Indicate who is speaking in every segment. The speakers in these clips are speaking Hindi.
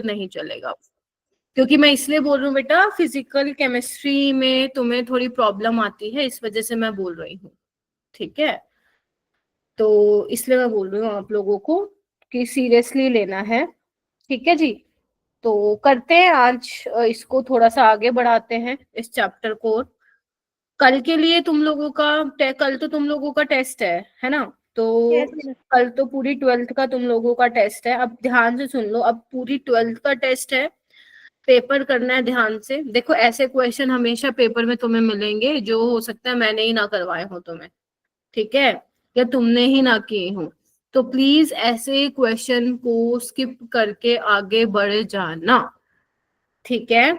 Speaker 1: नहीं चलेगा, क्योंकि मैं इसलिए बोल रही हूँ बेटा, फिजिकल केमिस्ट्री में तुम्हें थोड़ी प्रॉब्लम आती है, इस वजह से मैं बोल रही हूँ, ठीक है। तो इसलिए मैं बोल रही हूँ आप लोगों को कि सीरियसली लेना है, ठीक है जी। तो करते हैं आज इसको थोड़ा सा आगे बढ़ाते हैं इस चैप्टर को। कल के लिए तुम लोगों का कल तो तुम लोगों का टेस्ट है ना? तो कल तो पूरी 12th का तुम लोगों का टेस्ट है। अब ध्यान से सुन लो, अब पूरी 12th का टेस्ट है, पेपर करना है ध्यान से। देखो ऐसे क्वेश्चन हमेशा पेपर में तुम्हें मिलेंगे जो हो सकता है मैंने ही ना करवाए हो तुम्हें, ठीक है, या तुमने ही ना किए हो। तो प्लीज ऐसे क्वेश्चन को स्किप करके आगे बढ़ जाना, ठीक है।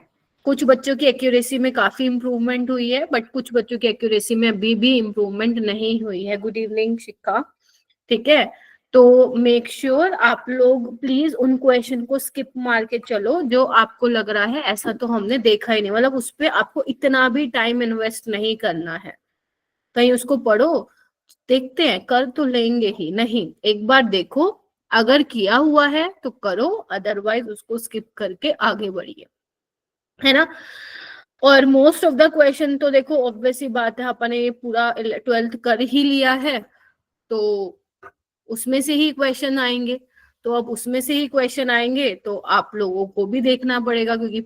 Speaker 1: कुछ बच्चों की एक्यूरेसी में काफी इंप्रूवमेंट हुई है, बट कुछ बच्चों की एक्यूरेसी में अभी भी इंप्रूवमेंट नहीं हुई है। गुड इवनिंग शिखा, ठीक है। तो मेक श्योर आप लोग प्लीज उन क्वेश्चन को स्किप मार के चलो जो आपको लग रहा है ऐसा तो हमने देखा ही नहीं, मतलब उस पर आपको इतना भी टाइम इन्वेस्ट नहीं करना है। कहीं उसको पढ़ो, देखते हैं कर तो लेंगे ही नहीं, एक बार देखो, अगर किया हुआ है तो करो, अदरवाइज उसको स्किप करके आगे बढ़िए, है ना। और मोस्ट ऑफ द क्वेश्चन तो देखो ऑब्वियस ही बात है, अपने ये पूरा 12th कर ही लिया है, तो उसमें से ही क्वेश्चन आएंगे। तो अब उसमें से ही क्वेश्चन आएंगे तो आप लोगों को भी देखना पड़ेगा, क्योंकि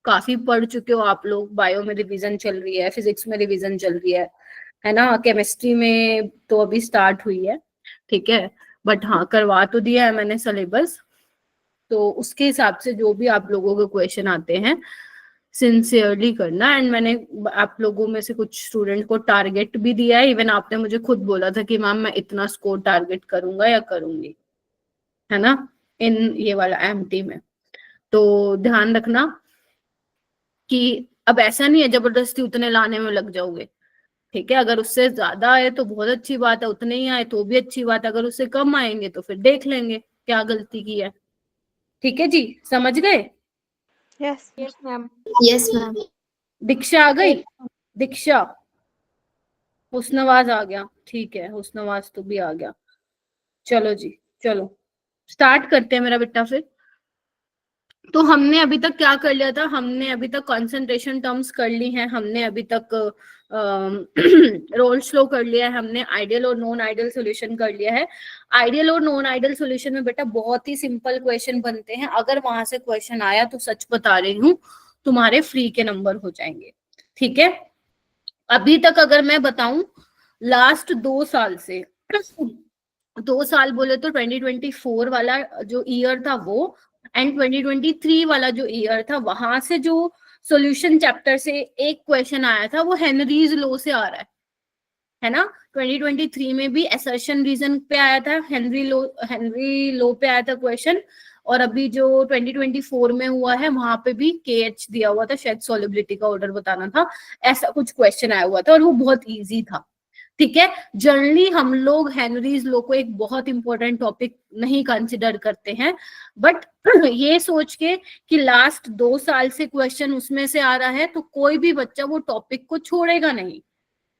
Speaker 1: काफी पढ़ चुके हो आप लोग। बायो में रिवीजन चल रही है, फिजिक्स में रिवीजन चल रही है ना, केमिस्ट्री में तो अभी स्टार्ट हुई है, ठीक है। बट हाँ, करवा तो दिया है मैंने सिलेबस, तो उसके हिसाब से जो भी आप लोगों के क्वेश्चन आते हैं सिंसियरली करना। एंड मैंने आप लोगों में से कुछ स्टूडेंट को टारगेट भी दिया है, इवन आपने मुझे खुद बोला था कि मैम मैं इतना स्कोर टारगेट करूंगा या करूंगी, है ना, इन ये वाला एमटी में। तो ध्यान रखना कि अब ऐसा नहीं है जबरदस्ती उतने लाने में लग जाओगे, ठीक है। अगर उससे ज्यादा आए तो बहुत अच्छी बात है, उतने ही आए तो भी अच्छी बात है, अगर उससे कम आएंगे तो फिर देख लेंगे क्या गलती की है, ठीक है जी, समझ गए?
Speaker 2: Yes ma'am.
Speaker 3: Yes ma'am.
Speaker 1: Diksha आ गई? दीक्षा, हुस्नवाज आ गया, ठीक है, हुस्नवाज तो भी आ गया। चलो जी, चलो स्टार्ट करते हैं मेरा बेटा फिर। तो हमने अभी तक क्या कर लिया था, हमने अभी तक कंसंट्रेशन टर्म्स कर ली हैं, हमने अभी तक रोल्स लॉ कर लिया है, हमने आइडियल और नॉन आइडियल सॉल्यूशन कर लिया है। आइडियल और नॉन आइडियल सॉल्यूशन में बेटा बहुत ही सिंपल क्वेश्चन बनते हैं, अगर वहां से क्वेश्चन आया तो सच बता रही हूँ तुम्हारे फ्री के नंबर हो जाएंगे, ठीक है। अभी तक अगर मैं बताऊं लास्ट 2 साल से 2 साल बोले तो 2024 वाला जो ईयर था वो, एंड 2023 वाला जो ईयर था, वहां से जो सॉल्यूशन चैप्टर से एक क्वेश्चन आया था वो हेनरीज लॉ से आ रहा है ना। 2023 में भी असर्शन रीजन पे आया था, हेनरी लॉ पे आया था क्वेश्चन, और अभी जो 2024 में हुआ है वहां पे भी KH दिया हुआ था, शायद सॉल्युबिलिटी का ऑर्डर बताना था, ऐसा कुछ क्वेश्चन आया हुआ था और वो बहुत इजी था, ठीक है। जनरली हम लोग हेनरीज लॉ को एक बहुत इंपॉर्टेंट टॉपिक नहीं कंसिडर करते हैं, बट ये सोच के कि लास्ट 2 साल से क्वेश्चन उसमें से आ रहा है तो कोई भी बच्चा वो टॉपिक को छोड़ेगा नहीं।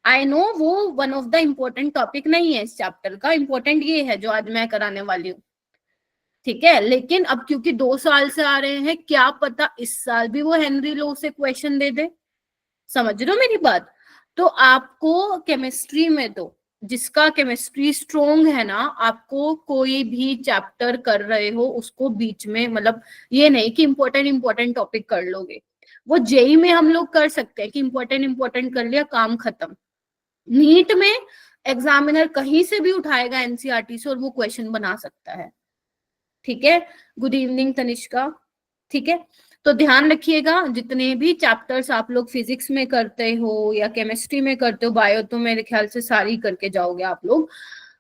Speaker 1: आई नो वो one of the important topic नहीं है इस चैप्टर का, इम्पोर्टेंट ये है जो आज मैं कराने वाली हूँ, ठीक है। लेकिन अब क्योंकि 2 साल से आ रहे हैं, क्या पता इस साल भी वो हेनरी लॉ से क्वेश्चन दे दे, समझ रहे हो मेरी बात। तो आपको केमिस्ट्री में तो जिसका केमिस्ट्री स्ट्रोंग है ना, आपको कोई भी चैप्टर कर रहे हो उसको बीच में, मतलब ये नहीं कि इंपॉर्टेंट टॉपिक कर लोगे, वो जेई में हम लोग कर सकते हैं कि इंपॉर्टेंट कर लिया काम खत्म। नीट में एग्जामिनर कहीं से भी उठाएगा एनसीईआरटी से और वो क्वेश्चन बना सकता है, ठीक है। गुड इवनिंग तनिष्का, ठीक है। तो ध्यान रखिएगा जितने भी चैप्टर्स आप लोग फिजिक्स में करते हो या केमिस्ट्री में करते हो, बायो तो मेरे ख्याल से सारी करके जाओगे आप लोग,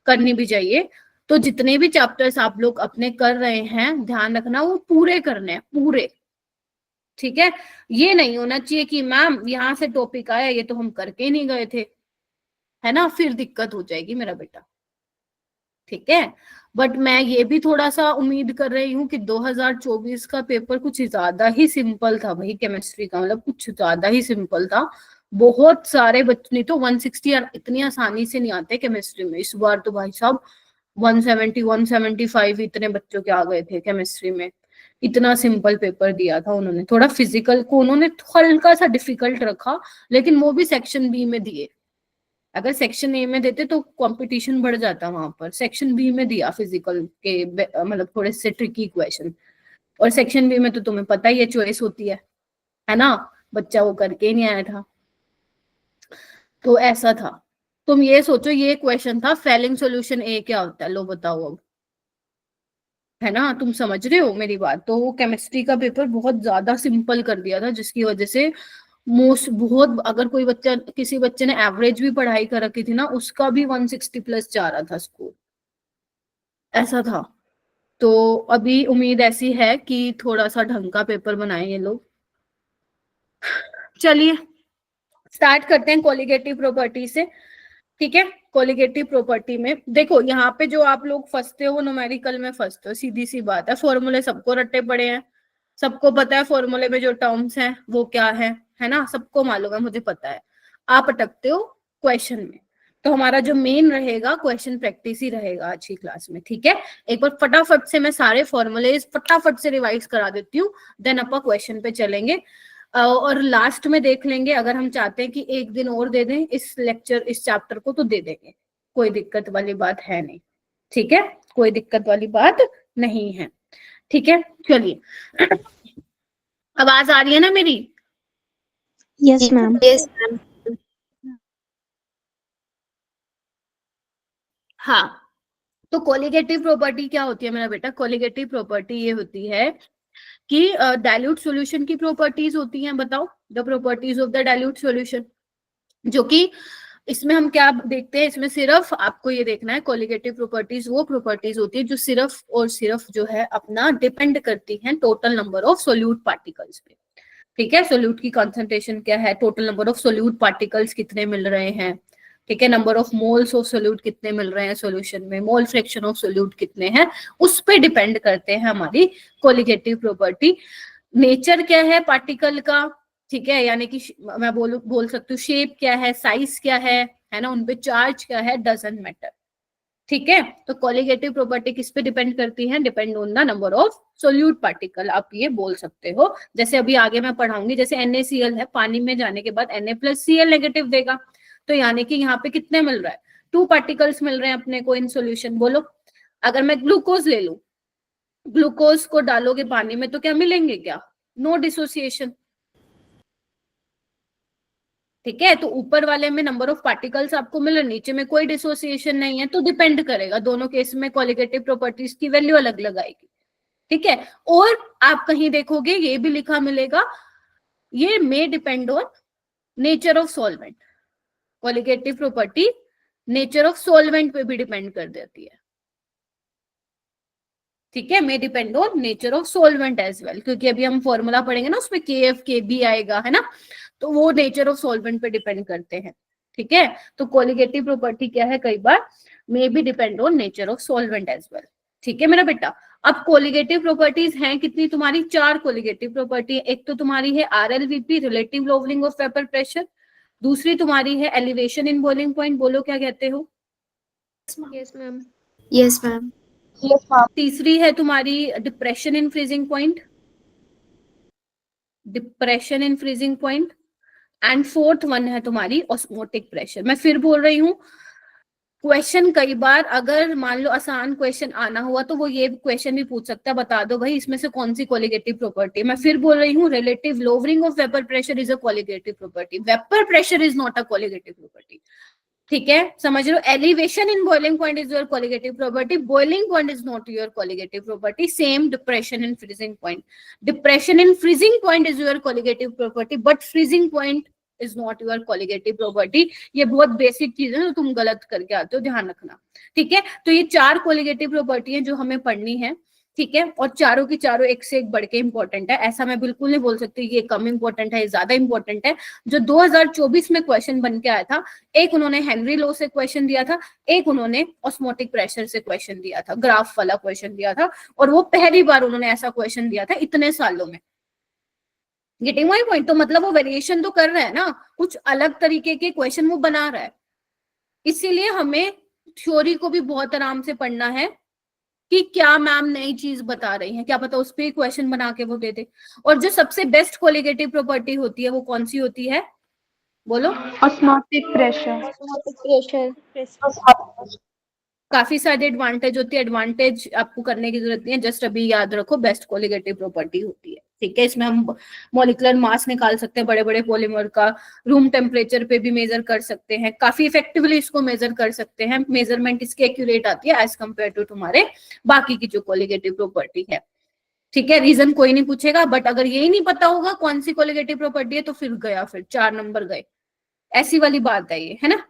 Speaker 1: करनी भी चाहिए। तो जितने भी चैप्टर्स आप लोग अपने कर रहे हैं ध्यान रखना वो पूरे करने हैं, पूरे, ठीक है। ये नहीं होना चाहिए कि मैम यहाँ से टॉपिक आया ये तो हम करके ही नहीं गए थे, है ना, फिर दिक्कत हो जाएगी मेरा बेटा, ठीक है। बट मैं ये भी थोड़ा सा उम्मीद कर रही हूँ कि 2024 का पेपर कुछ ज्यादा ही सिंपल था भाई, केमिस्ट्री का मतलब कुछ ज्यादा ही सिंपल था। बहुत सारे बच्चे, नहीं तो 160 इतनी आसानी से नहीं आते केमिस्ट्री में, इस बार तो भाई साहब 170 175 इतने बच्चों के आ गए थे केमिस्ट्री में। इतना सिंपल पेपर दिया था उन्होंने, थोड़ा फिजिकल को उन्होंने हल्का सा डिफिकल्ट रखा, लेकिन वो भी सेक्शन बी में दिए। अगर सेक्शन ए में देते तो कंपटीशन बढ़ जाता वहां पर। सेक्शन बी में दिया फिजिकल के मतलब थोड़े से ट्रिकी क्वेश्चन, और सेक्शन बी में तो तुम्हें पता ही है चॉइस होती है ना, बच्चा वो करके ही नहीं आया था। तो ऐसा था। तुम ये सोचो, ये क्वेश्चन था फेलिंग सॉल्यूशन ए क्या होता है, लो बताओ अब, है ना, तुम समझ रहे हो मेरी बात। तो वो केमिस्ट्री का पेपर बहुत ज्यादा सिंपल कर दिया था, जिसकी वजह से मोस्ट बहुत, अगर कोई बच्चा, किसी बच्चे ने एवरेज भी पढ़ाई कर रखी थी ना, उसका भी 160 प्लस जा रहा था स्कोर, ऐसा था। तो अभी उम्मीद ऐसी है कि थोड़ा सा ढंग का पेपर बनाए ये लोग। चलिए स्टार्ट करते हैं कोलिगेटिव प्रॉपर्टी से, ठीक है। कोलिगेटिव प्रॉपर्टी में देखो, यहाँ पे जो आप लोग फंसते हो वो न्यूमेरिकल में फंसते हो, सीधी सी बात है। फॉर्मूले सबको रट्टे पड़े हैं, सबको पता है फॉर्मूले में जो टर्म्स हैं वो क्या है ना, सबको मालूम है, मुझे पता है। आप अटकते हो क्वेश्चन में। तो हमारा जो मेन रहेगा क्वेश्चन प्रैक्टिस ही रहेगा आज की क्लास में, ठीक है। एक बार फटाफट से मैं सारे फॉर्मूले फटाफट से रिवाइज करा देती हूँ, देन अपन क्वेश्चन पे चलेंगे। और लास्ट में देख लेंगे, अगर हम चाहते हैं कि एक दिन और दे दें इस लेक्चर, इस चैप्टर को, तो दे देंगे, कोई दिक्कत वाली बात है नहीं, ठीक है, कोई दिक्कत वाली बात नहीं है, ठीक है। चलिए आवाज आ रही है ना मेरी?
Speaker 2: Yes, ma'am.
Speaker 3: Yes, ma'am.
Speaker 1: हाँ, तो कोलिगेटिव प्रॉपर्टी क्या होती है मेरा बेटा? कोलिगेटिव प्रॉपर्टी ये होती है कि डाइल्यूट सॉल्यूशन की प्रॉपर्टीज होती हैं। बताओ the properties of the dilute solution, जो कि इसमें हम क्या देखते हैं, इसमें सिर्फ आपको ये देखना है, कोलिगेटिव प्रॉपर्टीज वो प्रॉपर्टीज होती है जो सिर्फ और सिर्फ जो है अपना डिपेंड करती हैं total number of solute particles पे, ठीक है। सोल्यूट की कॉन्सेंट्रेशन क्या है, total number of solute particles कितने मिल रहे हैं, ठीक है, number of moles of solute कितने मिल रहे हैं सॉल्यूशन में, मोल फ्रैक्शन ऑफ सोल्यूट कितने हैं, उस पे डिपेंड करते हैं हमारी कोलिगेटिव प्रॉपर्टी। नेचर क्या है पार्टिकल का, ठीक है, यानी कि मैं बोल सकती हूँ शेप क्या है, साइज क्या है ना, उनपे चार्ज क्या है, डजंट मैटर, ठीक है। तो कोलिगेटिव प्रॉपर्टी किस पे डिपेंड करती है? Depend on the number of solute particle, आप ये बोल सकते हो। जैसे अभी आगे मैं पढ़ाऊंगी, जैसे NaCl है, पानी में जाने के बाद Na+Cl नेगेटिव देगा, तो यानी कि यहाँ पे कितने मिल रहा है, 2 पार्टिकल्स मिल रहे हैं अपने को इन सोल्यूशन। बोलो, अगर मैं ग्लूकोज ले लू, ग्लूकोज को डालोगे पानी में तो क्या मिलेंगे, क्या? नो डिसोसिएशन, ठीक है। तो ऊपर वाले में नंबर ऑफ पार्टिकल्स आपको मिल रहे, नीचे में कोई डिसोसिएशन नहीं है, तो डिपेंड करेगा, दोनों केस में कोलिगेटिव प्रॉपर्टीज की वैल्यू अलग अलग आएगी, ठीक है। और आप कहीं देखोगे ये भी लिखा मिलेगा, ये may depend on nature of solvent, colligative property nature of solvent पे भी डिपेंड कर देती है, ठीक है, may depend on nature of solvent as well, क्योंकि अभी हम फॉर्मूला पढ़ेंगे ना, उसमें KF KB आएगा, है ना, तो वो नेचर ऑफ सॉल्वेंट पे डिपेंड करते हैं, ठीक है। तो कोलिगेटिव प्रॉपर्टी क्या है, कई बार may be depend on nature of solvent as well, ठीक है मेरा बेटा। अब कोलिगेटिव प्रॉपर्टीज हैं कितनी तुम्हारी? 4 कोलिगेटिव प्रॉपर्टी। एक तो तुम्हारी है RLVP, relative lowering of vapour pressure, दूसरी तुम्हारी है एलिवेशन इन बॉइलिंग पॉइंट, बोलो क्या कहते हो?
Speaker 2: Yes, ma'am.
Speaker 3: Yes, ma'am.
Speaker 2: Yes, ma'am.
Speaker 1: तीसरी है तुम्हारी depression in freezing point, depression in freezing point, and fourth one है तुम्हारी ऑस्मोटिक प्रेशर। मैं फिर बोल रही हूँ, क्वेश्चन कई बार अगर मान लो आसान क्वेश्चन आना हुआ तो वो ये क्वेश्चन भी पूछ सकता है, बता दो भाई इसमें से कौन सी कोलिगेटिव प्रॉपर्टी। मैं फिर बोल रही हूँ, relative lowering of vapour pressure is a colligative property, vapour pressure is not a colligative property, ठीक है, समझ लो। Elevation in boiling point is your colligative property, boiling point is not your colligative property. Same depression in freezing point, depression in freezing point is your colligative property, but freezing point is not your colligative property. ये बहुत बेसिक चीज है जो तुम गलत करके आते हो, ध्यान रखना, ठीक है। तो ये 4 कोलिगेटिव प्रॉपर्टी है जो हमें पढ़नी है, ठीक है, और चारों की चारों एक से एक बढ़ के इंपॉर्टेंट है। ऐसा मैं बिल्कुल नहीं बोल सकती ये कम इंपॉर्टेंट है, ये ज्यादा इंपॉर्टेंट है। जो 2024 में क्वेश्चन बन के आया था, एक उन्होंने हेनरी लॉ से क्वेश्चन दिया था, एक उन्होंने ऑस्मोटिक प्रेशर से क्वेश्चन दिया था, ग्राफ वाला क्वेश्चन दिया था, और वो पहली बार उन्होंने ऐसा क्वेश्चन दिया था इतने सालों में। Getting my point? तो मतलब वो वेरिएशन तो कर रहा है ना, कुछ अलग तरीके के क्वेश्चन वो बना रहा है, इसीलिए हमें थ्योरी को भी बहुत आराम से पढ़ना है, कि क्या मैम नई चीज बता रही हैं, क्या पता उस पे क्वेश्चन बना के वो दे दे। और जो सबसे बेस्ट कोलिगेटिव प्रॉपर्टी होती है वो कौन सी होती है, बोलो।
Speaker 2: Osmotic pressure.
Speaker 3: Osmotic pressure.
Speaker 1: काफी सारे एडवांटेज होती है, एडवांटेज आपको करने की जरूरत नहीं है, जस्ट अभी याद रखो बेस्ट कोलिगेटिव प्रॉपर्टी होती है, ठीक है। इसमें हम मॉलिक्यूलर मास निकाल सकते हैं बड़े बड़े पॉलीमर का, रूम टेम्परेचर पे भी मेजर कर सकते हैं, काफी इफेक्टिवली इसको मेजर कर सकते हैं, मेजरमेंट इसकी एक्यूरेट आती है एज कम्पेयर टू तुम्हारे बाकी की जो कोलिगेटिव प्रॉपर्टी है, ठीक है। रीजन कोई नहीं पूछेगा, बट अगर यही नहीं पता होगा कौन सी कोलिगेटिव प्रॉपर्टी है तो फिर गया, फिर 4 नंबर गए, ऐसी वाली बात है ये, है ना।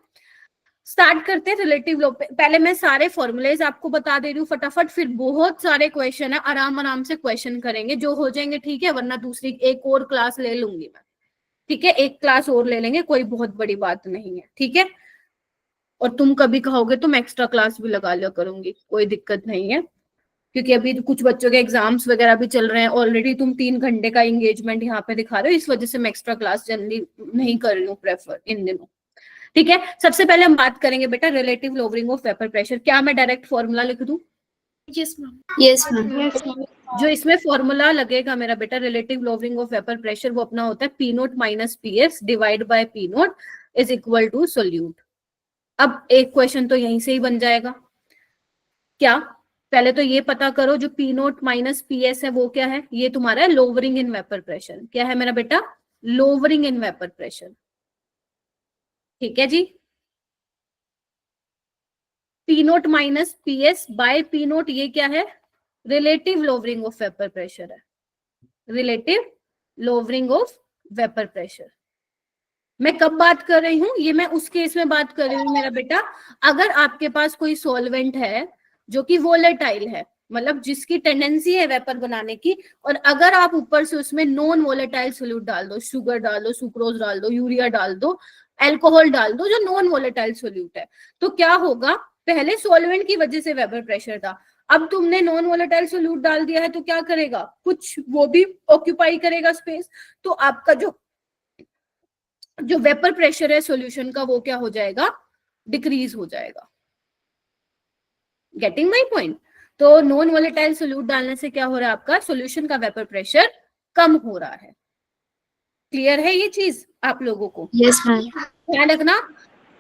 Speaker 1: स्टार्ट करते हैं रिलेटिव लो पे। पहले मैं सारे फॉर्मूलेज आपको बता दे रही हूँ फटाफट, फिर बहुत सारे क्वेश्चन है, आराम आराम से क्वेश्चन करेंगे जो हो जाएंगे, ठीक है, वरना दूसरी एक और क्लास ले लूंगी मैं, ठीक है, एक क्लास और ले लेंगे, कोई बहुत बड़ी बात नहीं है, ठीक है। और तुम कभी कहोगे तो मैं एक्स्ट्रा क्लास भी लगा लिया करूंगी, कोई दिक्कत नहीं है, क्योंकि अभी तो कुछ बच्चों के एग्जाम्स वगैरह भी चल रहे हैं, ऑलरेडी तुम 3 घंटे का एंगेजमेंट यहाँ पे दिखा रहे हो, इस वजह से मैं एक्स्ट्रा क्लास जनरली नहीं कर रही हूँ प्रेफर इन दिनों, ठीक है। सबसे पहले हम बात करेंगे बेटा relative lowering of vapour pressure. क्या मैं डायरेक्ट फॉर्मूला लिख दूं?
Speaker 3: Yes, ma'am.
Speaker 2: Yes, ma'am. Yes, ma'am.
Speaker 1: जो इसमें फॉर्मूला लगेगा मेरा बेटा relative lowering of vapour pressure, वो अपना होता है p note minus P s divide by P naught is equal to solute. अब एक क्वेश्चन तो यहीं से ही बन जाएगा, क्या? पहले तो ये पता करो जो P note minus P S है वो क्या है, ये तुम्हारा है लोवरिंग इन वेपर प्रेशर। क्या है मेरा बेटा? लोवरिंग इन वेपर प्रेशर, ठीक है जी। P note minus P S by P nought, ये क्या है? Relative lowering of vapour pressure है, relative lowering of vapour pressure. मैं कब बात कर रही हूं, ये मैं उस केस में बात कर रही हूँ मेरा बेटा, अगर आपके पास कोई सॉल्वेंट है जो कि वोलेटाइल है, मतलब जिसकी टेंडेंसी है वेपर बनाने की, और अगर आप ऊपर से उसमें नॉन वोलेटाइल सोल्यूट डाल दो, शुगर डाल दो, सुक्रोज डाल दो, यूरिया डाल दो, अल्कोहल डाल दो, जो नॉन वोलेटाइल सोल्यूट है, तो क्या होगा? पहले सॉल्वेंट की वजह से वेपर प्रेशर था, अब तुमने नॉन वोलेटाइल सोल्यूट डाल दिया है तो क्या करेगा? कुछ वो भी ऑक्यूपाई करेगा स्पेस, तो आपका जो वेपर प्रेशर है सॉल्यूशन का वो क्या हो जाएगा? डिक्रीज हो जाएगा। Getting my point? तो नॉन वोलेटाइल सोल्यूट डालने से क्या हो रहा है? आपका सॉल्यूशन का वेपर प्रेशर कम हो रहा है। क्लियर है ये चीज आप लोगों को?
Speaker 2: Yes, ma'am.
Speaker 1: ध्यान रखना,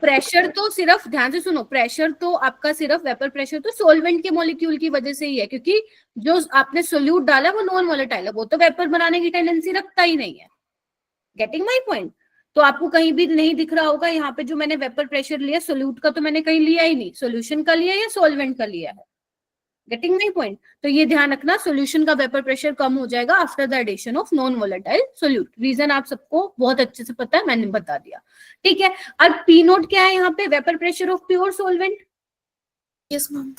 Speaker 1: प्रेशर तो सिर्फ, ध्यान से सुनो, प्रेशर तो आपका सिर्फ वेपर प्रेशर तो सॉल्वेंट के मॉलिक्यूल की वजह से ही है, क्योंकि जो आपने सोल्यूट डाला वो नॉन वोलेटाइल है, वो तो वेपर बनाने की टेंडेंसी रखता ही नहीं है। Getting my point? तो आपको कहीं भी नहीं दिख रहा होगा यहाँ पे जो मैंने वेपर प्रेशर लिया, सोल्यूट का तो मैंने कहीं लिया ही नहीं, सोल्यूशन का लिया या सॉल्वेंट का लिया है। Getting my point? तो ये ध्यान रखना, सॉल्यूशन का वेपर प्रेशर कम हो जाएगा after the addition of non volatile solute. Reason आप सबको बहुत अच्छे से पता है, मैंने बता दिया, ठीक है। अब पी नोट क्या है यहाँ पे? Vapour pressure of pure solvent,
Speaker 3: Yes, ma'am.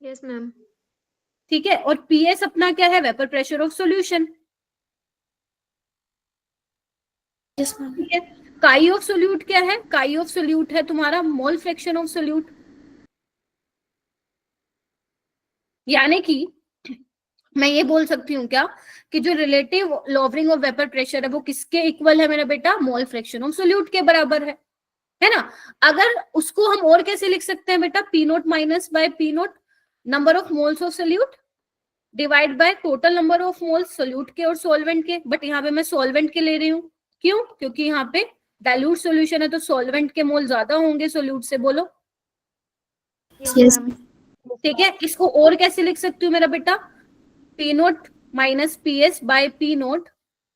Speaker 2: Yes, ma'am.
Speaker 1: ठीक है। और पी एस अपना क्या है? Vapour pressure of solution,
Speaker 3: Yes, ma'am.
Speaker 1: ठीक है। काई ऑफ सोल्यूट क्या है? काई ऑफ सोल्यूट है तुम्हारा मोल फ्रैक्शन ऑफ सोल्यूट, यानी कि मैं ये बोल सकती हूँ क्या कि जो relative lowering of vapour pressure है वो किसके इक्वल है मेरा बेटा? मोल फ्रैक्शन ऑफ सोल्यूट के बराबर है ना। अगर उसको हम और कैसे लिख सकते हैं बेटा? P note minus by P naught number of moles of solute divide by total number of moles solute के और सॉल्वेंट के, बट यहाँ पे मैं सॉल्वेंट के ले रही हूँ, क्यों? क्योंकि यहाँ पे डाइल्यूट सॉल्यूशन है तो सॉल्वेंट के मोल ज्यादा होंगे सोल्यूट से, बोलो।
Speaker 2: Yes, ma'am.
Speaker 1: ठीक है, इसको और कैसे लिख सकती हूँ मेरा बेटा? P note minus P S by P naught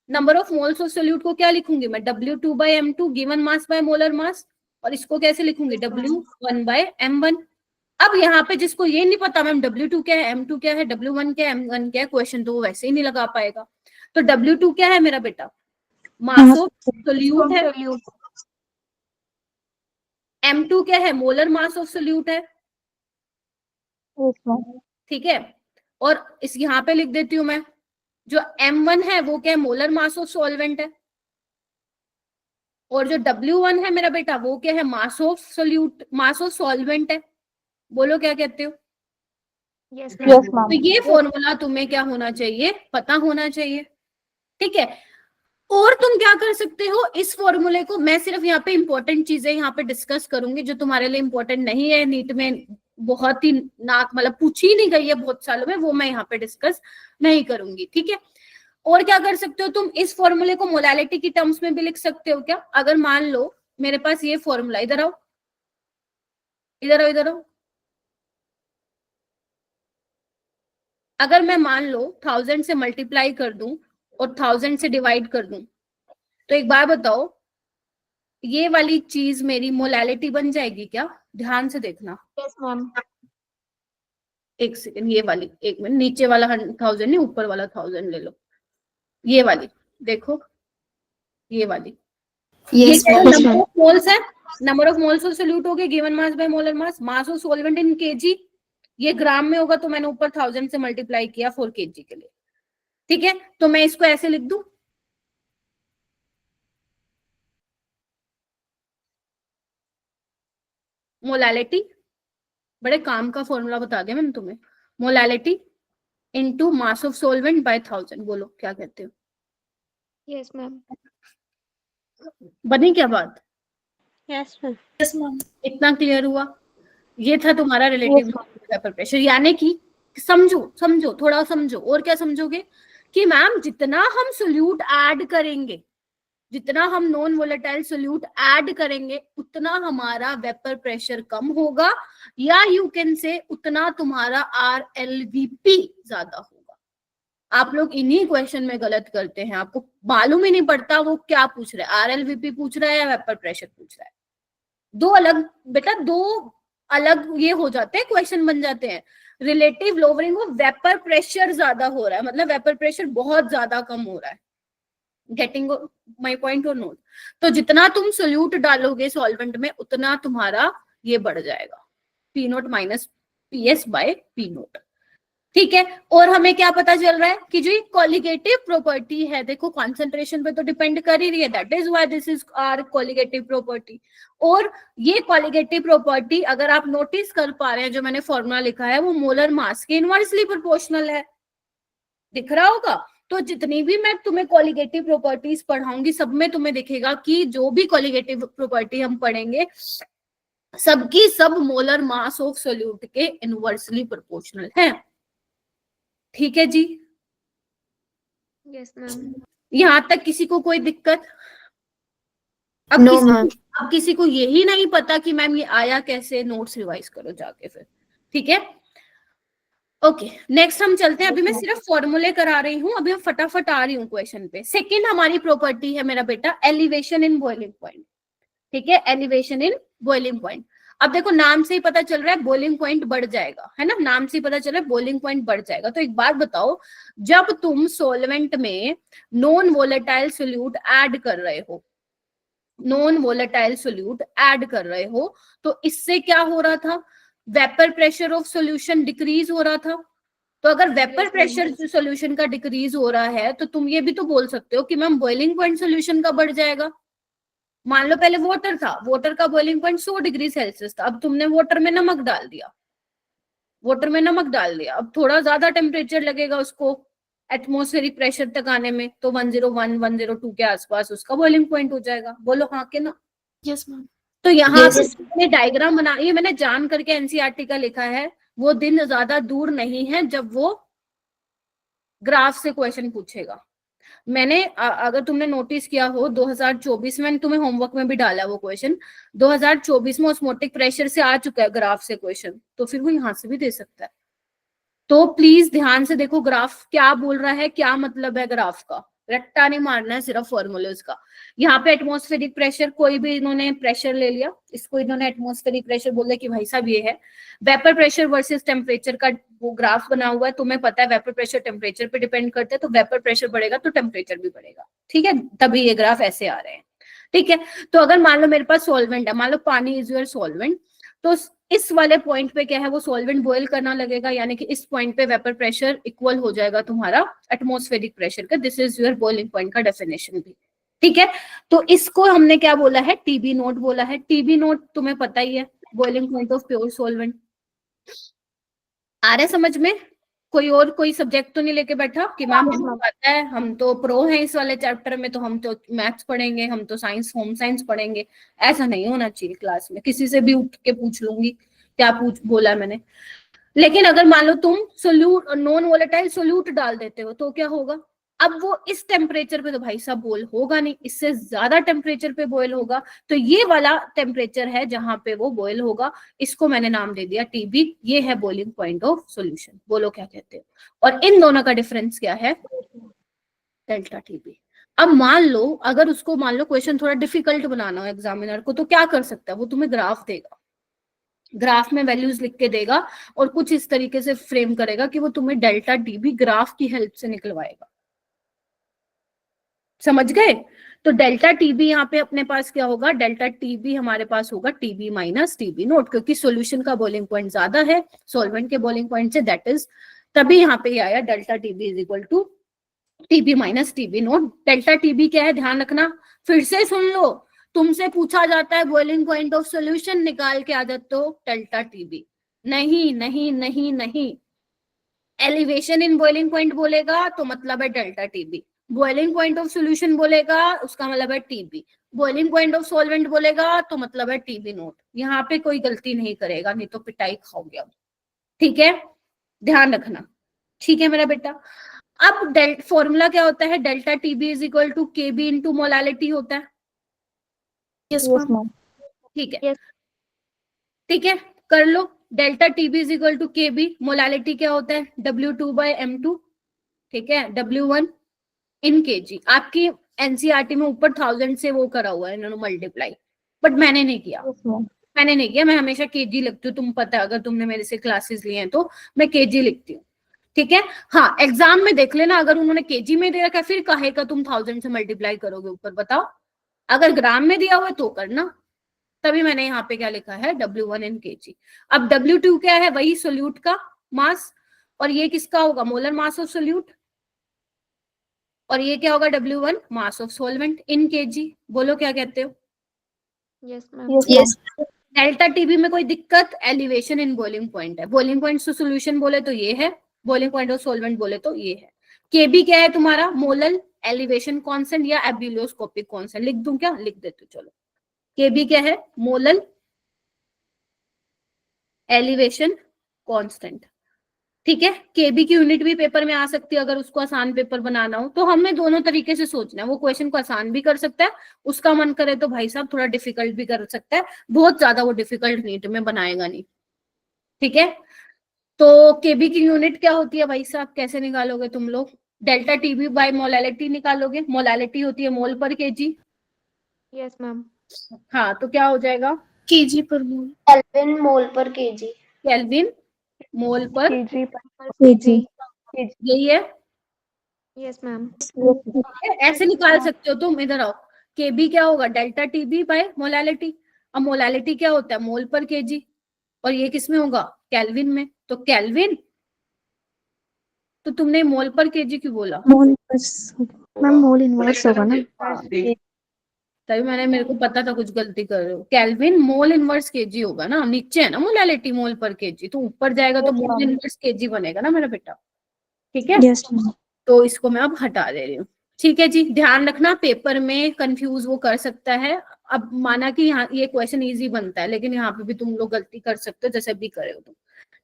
Speaker 1: number of moles of solute को क्या लिखूंगी मैं? W2 by M2 given mass by molar mass, और इसको कैसे लिखूंगी? W1 bye M1। अब यहाँ पे जिसको ये नहीं पता मैम W2 क्या है, M2 क्या है, W1 क्या है, M1 क्या है, क्वेश्चन तो वो वैसे ही नहीं लगा पाएगा। तो W2 क्या है मेरा बेटा? मास ऑफ सोल्यूट है। M2 क्या है? मोलर मास ऑफ सोल्यूट है,
Speaker 2: Yes, ma'am.
Speaker 1: ठीक है। और इस यहाँ पे लिख देती हूँ मैं, जो M1 है वो क्या है? मोलर मास ऑफ सॉल्वेंट है, और जो W1 है मेरा बेटा वो क्या है? मास of solute, mass of solvent है। बोलो क्या कहते हो?
Speaker 2: Yes,
Speaker 1: तो
Speaker 2: ma'am.
Speaker 1: ये फॉर्मूला तुम्हें क्या होना चाहिए? पता होना चाहिए, ठीक है। और तुम क्या कर सकते हो? इस फॉर्मूले को, मैं सिर्फ यहाँ पे इंपॉर्टेंट चीजें यहाँ पे डिस्कस करूंगी जो तुम्हारे लिए इंपॉर्टेंट नहीं है, नीट में बहुत ही नाक मतलब पूछी नहीं गई है बहुत सालों में, वो मैं यहाँ पे डिस्कस नहीं करूंगी, ठीक है। और क्या कर सकते हो तुम, इस फॉर्मूले को मोलालिटी की टर्म्स में भी लिख सकते हो क्या। अगर मान लो मेरे पास ये फॉर्मूला, इधर आओ इधर आओ इधर आओ, अगर मैं मान लो 1000 से मल्टीप्लाई कर दूं और 1000 से डिवाइड कर दूं, तो एक बार बताओ ये वाली चीज मेरी मोलालिटी बन जाएगी क्या। ध्यान से देखना,
Speaker 2: Yes, ma'am.
Speaker 1: एक सेकंड, ये वाली, एक मिनट, नीचे वाला 1000 नहीं, ऊपर वाला 1000 ले लो, ये वाली देखो, ये वाली, ये
Speaker 3: Yes, ma'am.
Speaker 1: Number of moles है, number of moles of solute हो गए given mass by molar mass, mass of solvent in kg, ये ग्राम में होगा तो मैंने ऊपर 1000 से मल्टीप्लाई किया 4 kg के लिए, ठीक है। तो मैं इसको ऐसे लिख दूं, मोलालिटी, बड़े काम का फॉर्मूला बता दिया मैंने तुम्हें, molality into mass of solvent by 1000, बोलो क्या कहते हो,
Speaker 2: Yes, ma'am.
Speaker 1: बनी क्या बात,
Speaker 2: Yes, ma'am.
Speaker 3: Yes, ma'am.
Speaker 1: इतना क्लियर हुआ। ये था तुम्हारा रिलेटिव
Speaker 2: Yes,
Speaker 1: वेपर प्रेशर, यानी कि समझो समझो थोड़ा समझो, और क्या समझोगे कि मैम जितना हम सोल्यूट ऐड करेंगे, जितना हम नॉन वोलेटाइल सोल्यूट ऐड करेंगे उतना हमारा वेपर प्रेशर कम होगा, या यू कैन से उतना तुम्हारा RLVP ज्यादा होगा। आप लोग इन्हीं क्वेश्चन में गलत करते हैं, आपको मालूम ही नहीं पड़ता वो क्या पूछ रहा है, RLVP पूछ रहा है या वेपर प्रेशर पूछ रहा है। दो अलग बेटा, दो अलग ये हो जाते हैं, क्वेश्चन बन जाते हैं। Relative lowering of vapour pressure ज्यादा हो रहा है, मतलब वेपर प्रेशर बहुत ज्यादा कम हो रहा है। गेटिंग माय पॉइंट और नोट। तो जितना तुम सोल्यूट डालोगे सॉल्वेंट में उतना तुम्हारा ये बढ़ जाएगा, P naught minus PS by P naught, ठीक है। और हमें क्या पता चल रहा है कि जो ये कोलिगेटिव प्रॉपर्टी है, देखो कॉन्सेंट्रेशन पे तो डिपेंड कर ही रही है, that is why this is our colligative property. और ये कोलिगेटिव प्रॉपर्टी अगर आप नोटिस कर पा रहे हैं, जो मैंने फॉर्मूला लिखा है वो मोलर मास के इनवर्सली प्रोपोर्शनल है, दिख रहा होगा। तो जितनी भी मैं तुम्हें कोलिगेटिव प्रॉपर्टीज पढ़ाऊंगी सब में तुम्हें दिखेगा कि जो भी कोलिगेटिव प्रॉपर्टी हम पढ़ेंगे सबकी सब मोलर मास ऑफ सोल्यूट के इनवर्सली प्रोपोर्शनल है, ठीक है जी।
Speaker 2: Yes, ma'am.
Speaker 1: यहां तक किसी को कोई दिक्कत। अब
Speaker 3: No, ma'am.
Speaker 1: अब किसी को यही नहीं पता कि मैम ये आया कैसे, नोट्स रिवाइज करो जाके फिर, ठीक है। ओके नेक्स्ट हम चलते हैं, अभी मैं सिर्फ फॉर्मूले करा रही हूँ, अभी हम फटाफट आ रही हूँ क्वेश्चन पे। सेकेंड हमारी प्रॉपर्टी है मेरा बेटा एलिवेशन इन बॉइलिंग पॉइंट, ठीक है, एलिवेशन इन बॉइलिंग पॉइंट। अब देखो नाम से ही पता चल रहा है बॉइलिंग पॉइंट बढ़ जाएगा, है ना, नाम से ही पता चल रहा है बॉइलिंग पॉइंट बढ़ जाएगा। तो एक बात बताओ, जब तुम सॉल्वेंट में नॉन वोलेटाइल सोल्यूट ऐड कर रहे हो, नॉन वोलेटाइल सोल्यूट ऐड कर रहे हो, तो इससे क्या हो रहा था, vapour pressure of solution decrease हो रहा था। तो अगर वेपर प्रेशर सॉल्यूशन का डिक्रीज हो रहा है तो तुम ये भी तो बोल सकते हो कि मैम बॉइलिंग पॉइंट सॉल्यूशन का बढ़ जाएगा। मान लो पहले वाटर था, वाटर का बॉइलिंग पॉइंट 100 डिग्री सेल्सियस था, अब तुमने वाटर में नमक डाल दिया, वाटर में नमक डाल दिया, अब थोड़ा ज्यादा टेम्परेचर लगेगा उसको एटमॉस्फेरिक प्रेशर तक आने में, तो 101 102 के आसपास उसका बॉइलिंग पॉइंट हो जाएगा। बोलो हाँ के ना।
Speaker 3: Yes, ma'am.
Speaker 1: तो यहाँ
Speaker 3: Yes.
Speaker 1: मैंने डायग्राम बना, ये मैंने जान करके एनसीईआरटी का लिखा है, वो दिन ज्यादा दूर नहीं है जब वो ग्राफ से क्वेश्चन पूछेगा। मैंने अगर तुमने नोटिस किया हो 2024 में, तुम्हें होमवर्क में भी डाला वो क्वेश्चन, 2024 में ऑस्मोटिक प्रेशर से आ चुका है ग्राफ से क्वेश्चन, तो फिर वो यहाँ से भी दे सकता है। तो प्लीज ध्यान से देखो ग्राफ क्या बोल रहा है, क्या मतलब है ग्राफ का, रट्टा नहीं मारना है सिर्फ फॉर्मूलेज का। यहाँ पे एटमॉस्फेरिक प्रेशर, कोई भी इन्होंने प्रेशर ले लिया, इसको इन्होंने एटमॉस्फेरिक प्रेशर बोल दिया कि भाई साहब ये है। वेपर प्रेशर वर्सेस टेम्परेचर का वो ग्राफ बना हुआ है, तुम्हें पता है वेपर प्रेशर टेम्परेचर पे डिपेंड करते हैं, तो वेपर प्रेशर बढ़ेगा तो टेम्परेचर भी बढ़ेगा, ठीक है, तभी ये ग्राफ ऐसे आ रहे हैं, ठीक है। तो अगर मान लो मेरे पास सॉल्वेंट है, मान लो पानी इज योर सॉल्वेंट, तो इस वाले पॉइंट पे क्या है, वो सॉल्वेंट बॉयल करना लगेगा, यानी कि इस पॉइंट पे वेपर प्रेशर इक्वल हो जाएगा तुम्हारा एटमॉस्फेरिक प्रेशर का। This is your boiling point का डेफिनेशन भी, ठीक है। तो इसको हमने क्या बोला है, टीबी नोट बोला है। टीबी नोट तुम्हें पता ही है, boiling point of pure solvent. आ रहा है समझ में? कोई और कोई सब्जेक्ट तो नहीं लेके बैठा कि मैम हमको पता है, हम तो प्रो हैं इस वाले चैप्टर में, तो हम तो मैथ्स पढ़ेंगे, हम तो साइंस होम साइंस पढ़ेंगे। ऐसा नहीं होना चाहिए क्लास में, किसी से भी उठ के पूछ लूंगी क्या पूछ बोला मैंने। लेकिन अगर मान लो तुम सोल्यूट नॉन वोलेटाइल सोल्यूट डाल देते हो तो क्या होगा, अब वो इस टेम्परेचर पे तो भाई साहब बॉयल होगा नहीं, इससे ज्यादा टेम्परेचर पे बॉयल होगा। तो ये वाला टेम्परेचर है जहां पे वो बॉयल होगा, इसको मैंने नाम दे दिया टीबी। ये है बॉइलिंग पॉइंट ऑफ सॉल्यूशन। बोलो क्या कहते हो। और इन दोनों का डिफरेंस क्या है, डेल्टा टीबी। अब मान लो अगर उसको मान लो क्वेश्चन थोड़ा डिफिकल्ट बनाना हो एग्जामिनर को, तो क्या कर सकता है वो, तुम्हें ग्राफ देगा, ग्राफ में वैल्यूज लिख के देगा और कुछ इस तरीके से फ्रेम करेगा कि वो तुम्हें डेल्टा टीबी ग्राफ की हेल्प से निकलवाएगा। समझ गए। तो डेल्टा टीबी यहाँ पे अपने पास क्या होगा, डेल्टा टीबी हमारे पास होगा टीबी माइनस टीबी नोट, क्योंकि सॉल्यूशन का बॉइलिंग पॉइंट ज्यादा है सॉल्वेंट के बॉइलिंग पॉइंट से, दैट इज तभी यहाँ पे आया delta TB is equal to TB minus TB naught. Delta TB क्या है ध्यान रखना, फिर से सुन लो, तुमसे पूछा जाता है बॉइलिंग पॉइंट ऑफ सॉल्यूशन निकाल के आ जाते हो डेल्टा टीबी, नहीं नहीं नहीं नहीं, एलिवेशन इन बॉइलिंग पॉइंट बोलेगा तो मतलब है delta TB, boiling point of solution बोलेगा उसका मतलब है TB, boiling point of solvent बोलेगा तो मतलब है टीबी नोट। यहाँ पे कोई गलती नहीं करेगा, नहीं तो पिटाई खाओगे। ठीक है, ध्यान रखना। ठीक है मेरा बेटा। अब फॉर्मूला क्या होता है, delta TB is equal to KB into molality होता है।
Speaker 3: Yes, ma'am.
Speaker 1: ठीक है,
Speaker 2: Yes.
Speaker 1: ठीक है, कर लो। Delta TB is equal to Kb, molality क्या होता है W2/M2, ठीक है, W1 इन केजी। आपकी एनसीईआरटी में ऊपर 1000 से वो करा हुआ है इन्होंने मल्टीप्लाई, बट मैंने नहीं किया, मैंने नहीं किया, मैं हमेशा केजी लिखती हूँ, तुम पता है अगर तुमने मेरे से क्लासेस लिए हैं तो मैं केजी लिखती हूँ। ठीक है, हाँ एग्जाम में देख लेना अगर उन्होंने केजी में दे रखा है फिर काहे का तुम 1000 से मल्टीप्लाई करोगे ऊपर, बताओ। अगर ग्राम में दिया हुआ है तो करना, तभी मैंने यहाँ पे क्या लिखा है W1 इन केजी। अब W2 क्या है, वही सोल्यूट का मास, और ये किसका होगा, मोलर मास ऑफ सोल्यूट, और ये क्या होगा W1 mass of solvent in KG. बोलो क्या कहते हो।
Speaker 2: Yes, ma'am.
Speaker 3: Yes.
Speaker 1: Delta TB में कोई दिक्कत, एलिवेशन इन बॉइलिंग पॉइंट है, बॉइलिंग पॉइंट टू सोल्यूशन बोले तो ये है, बॉइलिंग पॉइंट ऑफ सॉल्वेंट बोले तो ये है। केबी क्या है तुम्हारा, मोलल एलिवेशन कांस्टेंट या एब्यूलोस्कोपिक कांस्टेंट, लिख दूं क्या, लिख देते चलो। केबी क्या है, मोलल एलिवेशन कांस्टेंट। ठीक है, केबी की यूनिट भी पेपर में आ सकती है अगर उसको आसान पेपर बनाना हो, तो हमें दोनों तरीके से सोचना है, वो क्वेश्चन को आसान भी कर सकता है, उसका मन करे तो भाई साहब थोड़ा डिफिकल्ट भी कर सकता है, बहुत ज्यादा वो डिफिकल्ट नीट में बनाएगा नहीं। ठीक है, तो केबी की यूनिट क्या होती है भाई साहब, कैसे निकालोगे तुम लोग, डेल्टा टीबी बाय मोलालिटी निकालोगे, मोलालिटी होती है मोल पर केजी।
Speaker 2: Yes, ma'am.
Speaker 1: हाँ तो क्या हो जाएगा,
Speaker 3: kg per mole.
Speaker 4: केल्विन मोल पर केजी।
Speaker 1: केल्विन मोल पर
Speaker 2: kg per kg.
Speaker 1: यही है।
Speaker 2: Yes, ma'am.
Speaker 1: ऐसे निकाल सकते हो तुम, इधर आओ। केबी क्या होगा, डेल्टा टीबी बाय मोलालिटी। अब मोलालिटी क्या होता है, मोल पर केजी, और ये किस में होगा, केल्विन में। तो केल्विन, तो तुमने मोल पर केजी क्यों बोला,
Speaker 3: Mole inverse. Ma'am, mole inverse होगा ना.
Speaker 1: तभी मैंने, मेरे को पता था कुछ गलती कर रहे हो। केल्विन मोल इनवर्स केजी होगा ना, नीचे है ना मोलालिटी मोल पर केजी, तो ऊपर जाएगा तो मोल इनवर्स केजी बनेगा ना मेरा बेटा। ठीक है,
Speaker 3: Yes, ma'am.
Speaker 1: तो इसको मैं अब हटा दे रही हूँ। ठीक है जी, ध्यान रखना पेपर में कंफ्यूज वो कर सकता है। अब माना कि यहाँ ये क्वेश्चन इजी बनता है, लेकिन यहाँ पे भी तुम लोग गलती कर सकते हो जैसे भी करे हो तुम।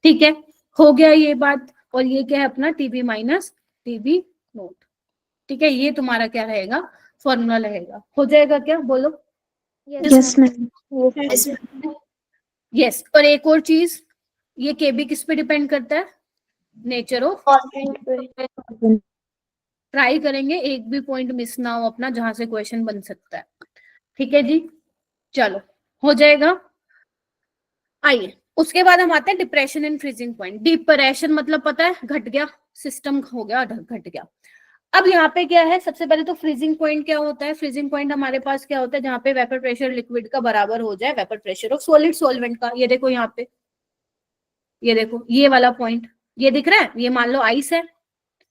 Speaker 1: ठीक है, हो गया ये बात। और ये क्या है अपना टीबी माइनस टीबी नोट। ठीक है, ये तुम्हारा क्या रहेगा, फॉर्मूला रहेगा। हो जाएगा क्या, बोलो।
Speaker 3: Yes, ma'am.
Speaker 4: Yes,
Speaker 1: यस, और एक और चीज, ये केबी किस पे डिपेंड करता है, नेचर ऑफ, ट्राई करेंगे एक भी पॉइंट मिस ना हो अपना जहां से क्वेश्चन बन सकता है। ठीक है जी, चलो हो जाएगा। आइए उसके बाद हम आते हैं depression and freezing point. Depression मतलब पता है, घट गया, सिस्टम हो गया घट गया। अब यहाँ पे क्या है, सबसे पहले तो फ्रीजिंग पॉइंट क्या होता है, फ्रीजिंग पॉइंट हमारे पास क्या होता है, जहाँ पे वेपर प्रेशर लिक्विड का बराबर हो जाए vapour pressure of solid solvent का। ये देखो यहाँ पे, ये देखो ये वाला पॉइंट, ये दिख रहा है, ये मान लो आइस है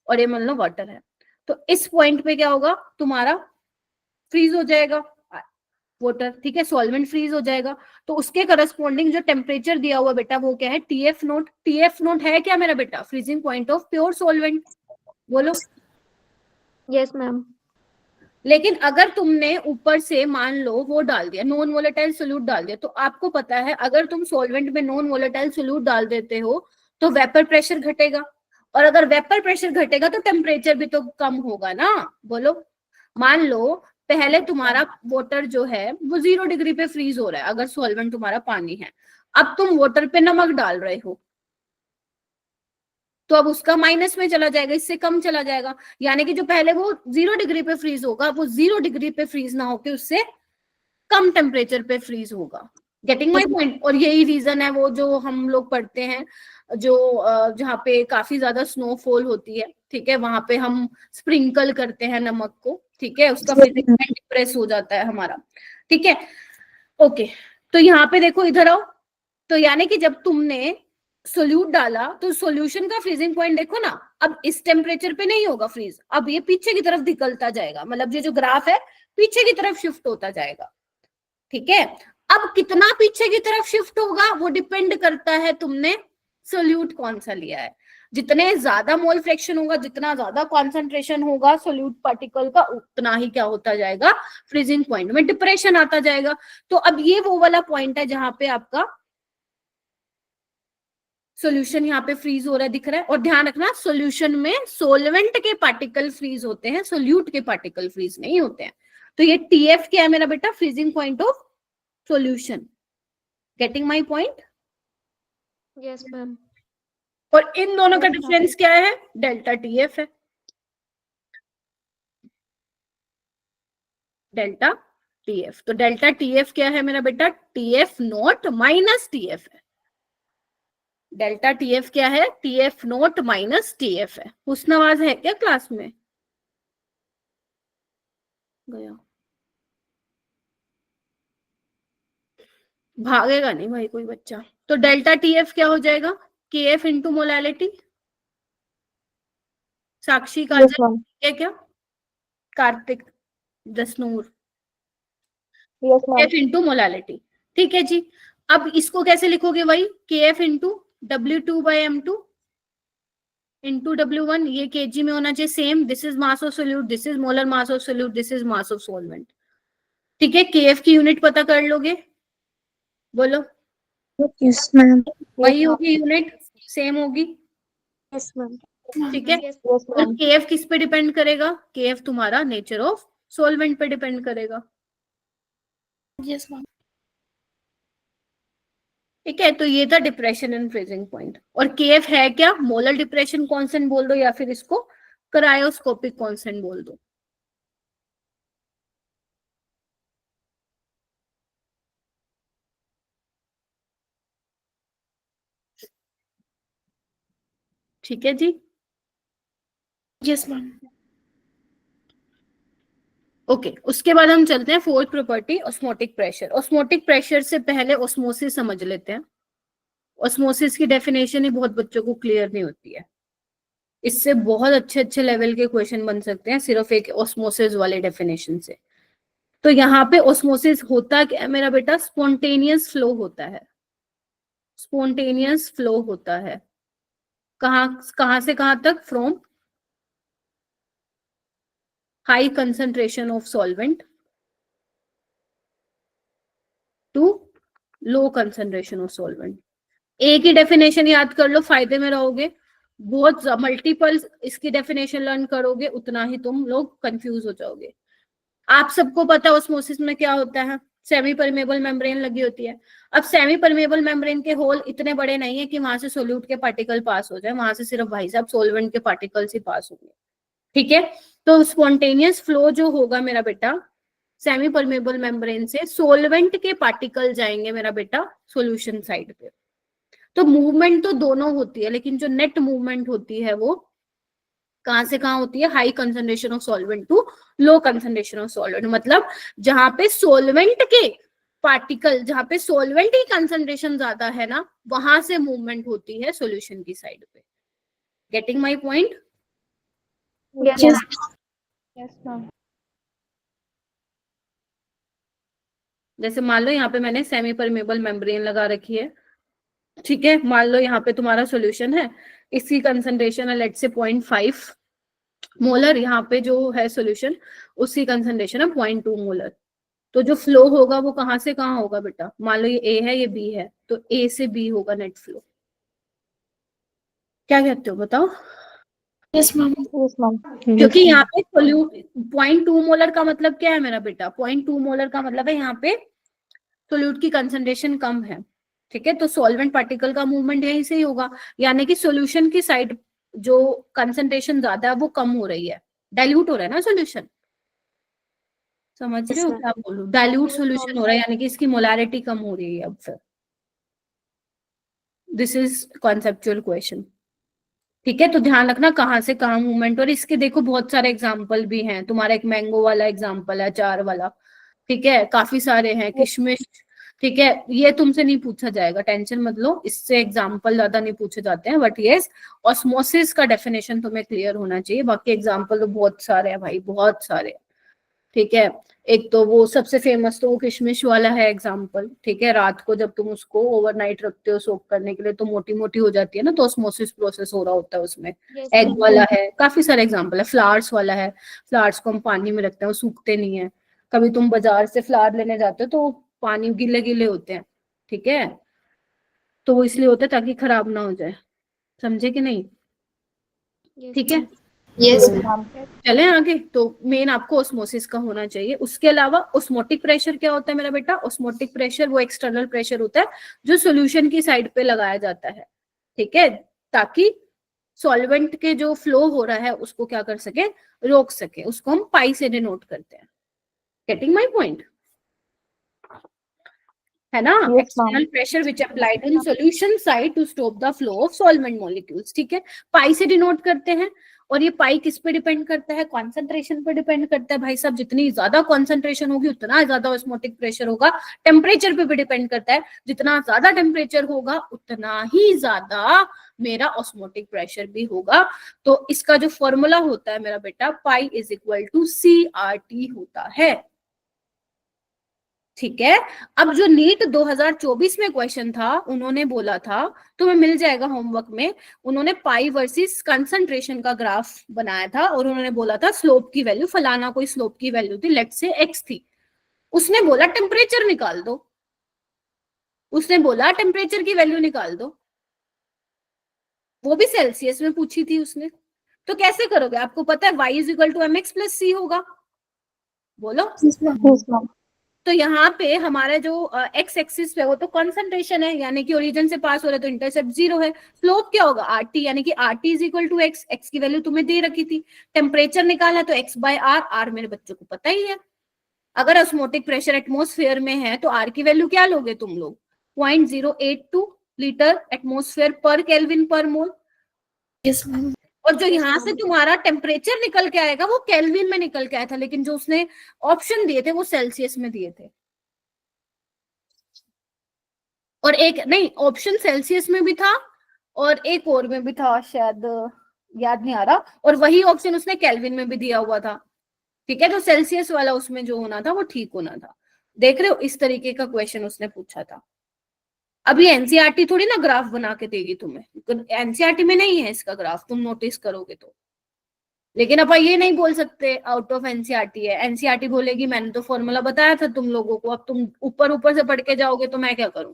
Speaker 1: और ये मान लो वाटर है, तो इस पॉइंट पे क्या होगा, तुम्हारा फ्रीज हो जाएगा वाटर। ठीक है, सॉल्वेंट फ्रीज हो जाएगा, तो उसके करस्पॉन्डिंग जो टेम्परेचर दिया हुआ बेटा वो क्या है, TF नोट। TF नोट है क्या मेरा बेटा, freezing point of pure solvent. बोलो।
Speaker 2: Yes, ma'am.
Speaker 1: लेकिन अगर तुमने ऊपर से मान लो वो डाल दिया, नॉन वोलेटाइल सोल्यूट डाल दिया, तो आपको पता है अगर तुम सॉल्वेंट में नॉन वोलेटाइल सोल्यूट डाल देते हो तो वेपर प्रेशर घटेगा, और अगर वेपर प्रेशर घटेगा तो टेम्परेचर भी तो कम होगा ना। बोलो, मान लो पहले तुम्हारा वाटर जो है वो 0 डिग्री पे फ्रीज हो रहा है, अगर सॉल्वेंट तुम्हारा पानी है, अब तुम वाटर पे नमक डाल रहे हो तो अब उसका माइनस में चला जाएगा, इससे कम चला जाएगा, यानी कि जो पहले वो 0 डिग्री पे फ्रीज होगा वो 0 डिग्री पे फ्रीज ना होके उससे कम टेम्परेचर पे फ्रीज होगा। Getting my point. और यही रीजन है वो जो हम लोग पढ़ते हैं, जो जहाँ पे काफी ज्यादा स्नोफॉल होती है, ठीक है, वहां पे हम स्प्रिंकल करते हैं नमक को, ठीक है, उसका फ्रीजिंग पॉइंट डिप्रेस हो जाता है हमारा, ठीक है। ओके, तो यहाँ पे देखो, इधर आओ, तो यानी कि जब तुमने सोल्यूट डाला तो सॉल्यूशन का फ्रीजिंग पॉइंट देखो ना, अब इस टेम्परेचर पे नहीं होगा फ्रीज, अब ये पीछे की तरफ निकलता जाएगा, मतलब ये जो ग्राफ है पीछे की तरफ शिफ्ट होता जाएगा, ठीक है। अब कितना पीछे की तरफ शिफ्ट होगा वो डिपेंड करता है तुमने सोल्यूट कौन सा लिया है। जितने ज्यादा मोल फ्रैक्शन होगा, जितना ज्यादा कॉन्सेंट्रेशन होगा सोल्यूट पार्टिकल का, उतना ही क्या होता जाएगा, फ्रीजिंग पॉइंट में डिप्रेशन आता जाएगा। तो अब ये वो वाला पॉइंट है जहां पे आपका सॉल्यूशन यहाँ पे फ्रीज हो रहा है, दिख रहा है। और ध्यान रखना, सॉल्यूशन में सोलवेंट के पार्टिकल फ्रीज होते हैं, सोल्यूट के पार्टिकल फ्रीज नहीं होते हैं। तो ये टीएफ क्या है मेरा बेटा, freezing point of solution. Getting my point?
Speaker 2: Yes ma'am.
Speaker 1: और इन दोनों का
Speaker 2: Yes, ma'am.
Speaker 1: डिफरेंस क्या है, डेल्टा टीएफ है, डेल्टा टीएफ। तो डेल्टा टीएफ क्या है मेरा बेटा, टीएफ नॉट माइनस टीएफ है। डेल्टा टीएफ क्या है, टीएफ नॉट माइनस टीएफ है। हुस्नवाज है क्या क्लास में? गया, भागेगा नहीं भाई कोई बच्चा। तो डेल्टा टीएफ क्या हो जाएगा, केएफ इंटू मोलैलिटी। साक्षी काजल है क्या, Kartik, Jasnoor,
Speaker 4: yes ma'am.
Speaker 1: F into molality, ठीक है जी। अब इसको कैसे लिखोगे, वही KF into W2/M2 into W1, ये केजी में होना चाहिए same. This is mass of solute, this is molar mass of solute, this is mass of solvent, ठीक है। केएफ की यूनिट पता कर लोगे, बोलो।
Speaker 3: Yes, ma'am.
Speaker 1: वही होगी यूनिट, सेम होगी,
Speaker 3: Yes, ma'am.
Speaker 1: ठीक है।
Speaker 2: Yes.
Speaker 4: यस
Speaker 1: और
Speaker 4: मैम।
Speaker 1: केएफ किस पे डिपेंड करेगा, केएफ तुम्हारा नेचर ऑफ सॉल्वेंट पे डिपेंड करेगा,
Speaker 3: Yes, ma'am.
Speaker 1: ठीक है। तो ये था डिप्रेशन एंड फ्रीजिंग पॉइंट। और केएफ है क्या, मोलर डिप्रेशन कांस्टेंट बोल दो, या फिर इसको क्रायोस्कोपिक कांस्टेंट बोल दो। ठीक है जी।
Speaker 3: Yes, ma'am.
Speaker 1: ओके, उसके बाद हम चलते हैं fourth property, osmotic pressure. Osmotic pressure से पहले ऑस्मोसिस समझ लेते हैं। ऑस्मोसिस की डेफिनेशन ही बहुत बच्चों को क्लियर नहीं होती है, इससे बहुत अच्छे अच्छे लेवल के क्वेश्चन बन सकते हैं सिर्फ एक ऑस्मोसिस वाले डेफिनेशन से। तो यहाँ पे ऑस्मोसिस होता क्या है मेरा बेटा, स्पॉन्टेनियस फ्लो होता है, स्पॉन्टेनियस फ्लो होता है। कहां से कहां तक, from high concentration of solvent to low concentration of solvent. एक ही डेफिनेशन याद कर लो, फायदे में रहोगे। बहुत मल्टीपल इसकी डेफिनेशन लर्न करोगे उतना ही तुम लोग कंफ्यूज हो जाओगे। आप सबको पता है ऑस्मोसिस में क्या होता है, सेमी परमेबल मेम्ब्रेन लगी होती है। अब सेमी परमेबल मेम्ब्रेन के होल इतने बड़े नहीं है कि वहां से सोल्यूट के पार्टिकल पास हो जाए, वहां से सिर्फ भाई साहब सॉल्वेंट के पार्टिकल्स ही पास होंगे, ठीक है। तो स्पॉन्टेनियस फ्लो जो होगा मेरा बेटा, सेमी परमेबल मेम्ब्रेन से सॉल्वेंट के पार्टिकल जाएंगे मेरा बेटा सॉल्यूशन साइड पे। तो मूवमेंट तो दोनों होती है, लेकिन जो नेट मूवमेंट होती है वो कहां से कहां होती है, high concentration of solvent to low concentration of solvent. मतलब जहां पे सॉल्वेंट के पार्टिकल, जहां पे सॉल्वेंट की कंसंट्रेशन ज्यादा है ना, वहां से मूवमेंट होती है सॉल्यूशन की साइड पे। Getting my point?
Speaker 2: Yes.
Speaker 3: Yes.
Speaker 2: Yes, ma'am.
Speaker 1: जैसे मान लो यहाँ पे मैंने सेमी परमेबल मेम्ब्रेन लगा रखी है, ठीक है। मान लो यहाँ पे तुम्हारा सॉल्यूशन है, इसकी कंसंट्रेशन है लेट्स से 0.5, मोलर यहाँ पे जो है सोल्यूशन उसकी कंसंट्रेशन है 0.2 मोलर। तो जो फ्लो होगा वो कहाँ से कहाँ होगा बेटा, मान लो ये ए है ये बी है, तो ए से बी होगा नेट फ्लो। क्या कहते हो बताओ?
Speaker 3: Yes, ma'am.
Speaker 4: Yes, ma'am.
Speaker 1: क्योंकि यहाँ पे सोल्यूट 0.2 मोलर का मतलब क्या है मेरा बेटा, 0.2 मोलर का मतलब है यहाँ पे सोल्यूट की कंसंट्रेशन कम है। ठीक है, तो सॉल्वेंट पार्टिकल का मूवमेंट यहीं से ही होगा, यानी कि सॉल्यूशन की साइड जो कंसंट्रेशन ज्यादा है वो कम हो रही है, डाइल्यूट हो रहा है ना सॉल्यूशन। समझ रहे हो क्या बोल रहा हूँ? डाइल्यूट सॉल्यूशन हो रहा है, यानी कि इसकी मोलैरिटी कम हो रही है अब फिर। This is conceptual question. ठीक है, तो ध्यान रखना कहाँ से कहाँ मूवमेंट। और इसके देखो बहुत सारे एग्जाम्पल भी हैं, तुम्हारा एक मैंगो वाला एग्जाम्पल है, अचार वाला। ठीक है, काफी सारे हैं, किशमिश। ठीक है, ये तुमसे नहीं पूछा जाएगा, टेंशन मत लो, इससे एग्जाम्पल ज्यादा नहीं पूछे जाते हैं। बट यस, ऑस्मोसिस का डेफिनेशन तुम्हें क्लियर होना चाहिए, बाकी एग्जाम्पल तो बहुत सारे हैं भाई, बहुत सारे। ठीक है, एक तो वो सबसे फेमस तो वो किशमिश वाला है एग्जाम्पल। ठीक है, रात को जब तुम उसको ओवरनाइट रखते हो सोक करने के लिए तो मोटी मोटी हो जाती है ना, तो ऑस्मोसिस प्रोसेस हो रहा होता है उसमें।
Speaker 2: Yes,
Speaker 1: egg
Speaker 2: ma'am.
Speaker 1: वाला है, काफी सारे एग्जाम्पल है। फ्लावर्स वाला है, फ्लावर्स को हम पानी में रखते हैं, वो सूखते नहीं है। कभी तुम बाजार से फ्लावर लेने जाते हो तो पानी गिले गिले होते हैं। ठीक है, तो वो इसलिए होता है ताकि खराब ना हो जाए, समझे कि नहीं?
Speaker 2: Yes,
Speaker 1: ठीक है,
Speaker 2: ma'am.
Speaker 3: Yes,
Speaker 4: Yes,
Speaker 3: ma'am.
Speaker 4: ma'am.
Speaker 1: चलें आगे। तो मेन आपको ऑस्मोसिस का होना चाहिए। उसके अलावा ऑस्मोटिक प्रेशर क्या होता है मेरा बेटा? ऑस्मोटिक प्रेशर वो एक्सटर्नल प्रेशर होता है जो सॉल्यूशन की साइड पे लगाया जाता है। ठीक है, ताकि सॉल्वेंट के जो फ्लो हो रहा है उसको क्या कर सके, रोक सके। उसको हम पाई से डिनोट करते हैं। Getting my point? है ना?
Speaker 4: Yes,
Speaker 1: external
Speaker 4: ma'am.
Speaker 1: Pressure which applied on solution side to stop the flow of solvent molecules. ठीक है, पाई से डिनोट करते हैं। और ये पाई किस पे डिपेंड करता है? कॉन्सेंट्रेशन पे डिपेंड करता है भाई साहब। जितनी ज्यादा कॉन्सेंट्रेशन होगी उतना ज्यादा ऑस्मोटिक प्रेशर होगा। टेम्परेचर पे भी डिपेंड करता है, जितना ज्यादा टेम्परेचर होगा उतना ही ज्यादा मेरा ऑस्मोटिक प्रेशर भी होगा। तो इसका जो फॉर्मूला होता है मेरा बेटा, pi is equal to CRT होता है। ठीक है, अब जो नीट 2024 में क्वेश्चन था, उन्होंने बोला था, तुम्हें मिल जाएगा होमवर्क में, उन्होंने पाई वर्सेस कंसंट्रेशन का ग्राफ बनाया था और उन्होंने बोला था स्लोप की वैल्यू फलाना, कोई स्लोप की वैल्यू थी, लेट्स से x थी। उसने बोला टेम्परेचर निकाल दो, उसने बोला टेम्परेचर की वैल्यू निकाल दो, वो भी सेल्सियस में पूछी थी उसने। तो कैसे करोगे? आपको पता है y is equal to mx plus c होगा, बोलो।
Speaker 3: Yes, ma'am.
Speaker 4: Yes, ma'am.
Speaker 1: तो यहाँ पे हमारा जो एक्स एक्सिस पे वो तो कॉन्सेंट्रेशन है, यानी कि ओरिजिन से पास हो रहा है तो इंटरसेप्ट 0 है। स्लोप क्या होगा? RT, यानी कि RT is equal to x. X की वैल्यू तुम्हें दे रखी थी, टेम्परेचर निकाला तो x बाय आर। आर मेरे बच्चों को पता ही है। अगर ऑस्मोटिक प्रेशर एटमोस्फेयर में है तो आर की वैल्यू क्या लोगे तुम लोग? 0.082 लीटर एटमोस्फेयर पर केल्विन पर मोल।
Speaker 3: Yes, ma'am.
Speaker 1: और जो यहाँ से तुम्हारा टेम्परेचर निकल के आएगा वो केल्विन में निकल के आया था, लेकिन जो उसने ऑप्शन दिए थे वो सेल्सियस में दिए थे। और एक नहीं, ऑप्शन सेल्सियस में भी था और एक और में भी था, शायद याद नहीं आ रहा, और वही ऑप्शन उसने केल्विन में भी दिया हुआ था। ठीक है, तो सेल्सियस वाला उसमें जो होना था वो ठीक होना था। देख रहे हो, इस तरीके का क्वेश्चन उसने पूछा था। अभी एनसीईआरटी थोड़ी ना ग्राफ बना के देगी तुम्हें, एनसीईआरटी में नहीं है इसका ग्राफ, तुम नोटिस करोगे तो। लेकिन अपन ये नहीं बोल सकते आउट ऑफ एनसीईआरटी है। एनसीईआरटी बोलेगी मैंने तो फॉर्मूला बताया था तुम लोगों को, अब तुम ऊपर ऊपर से पढ़ के जाओगे तो मैं क्या करूं?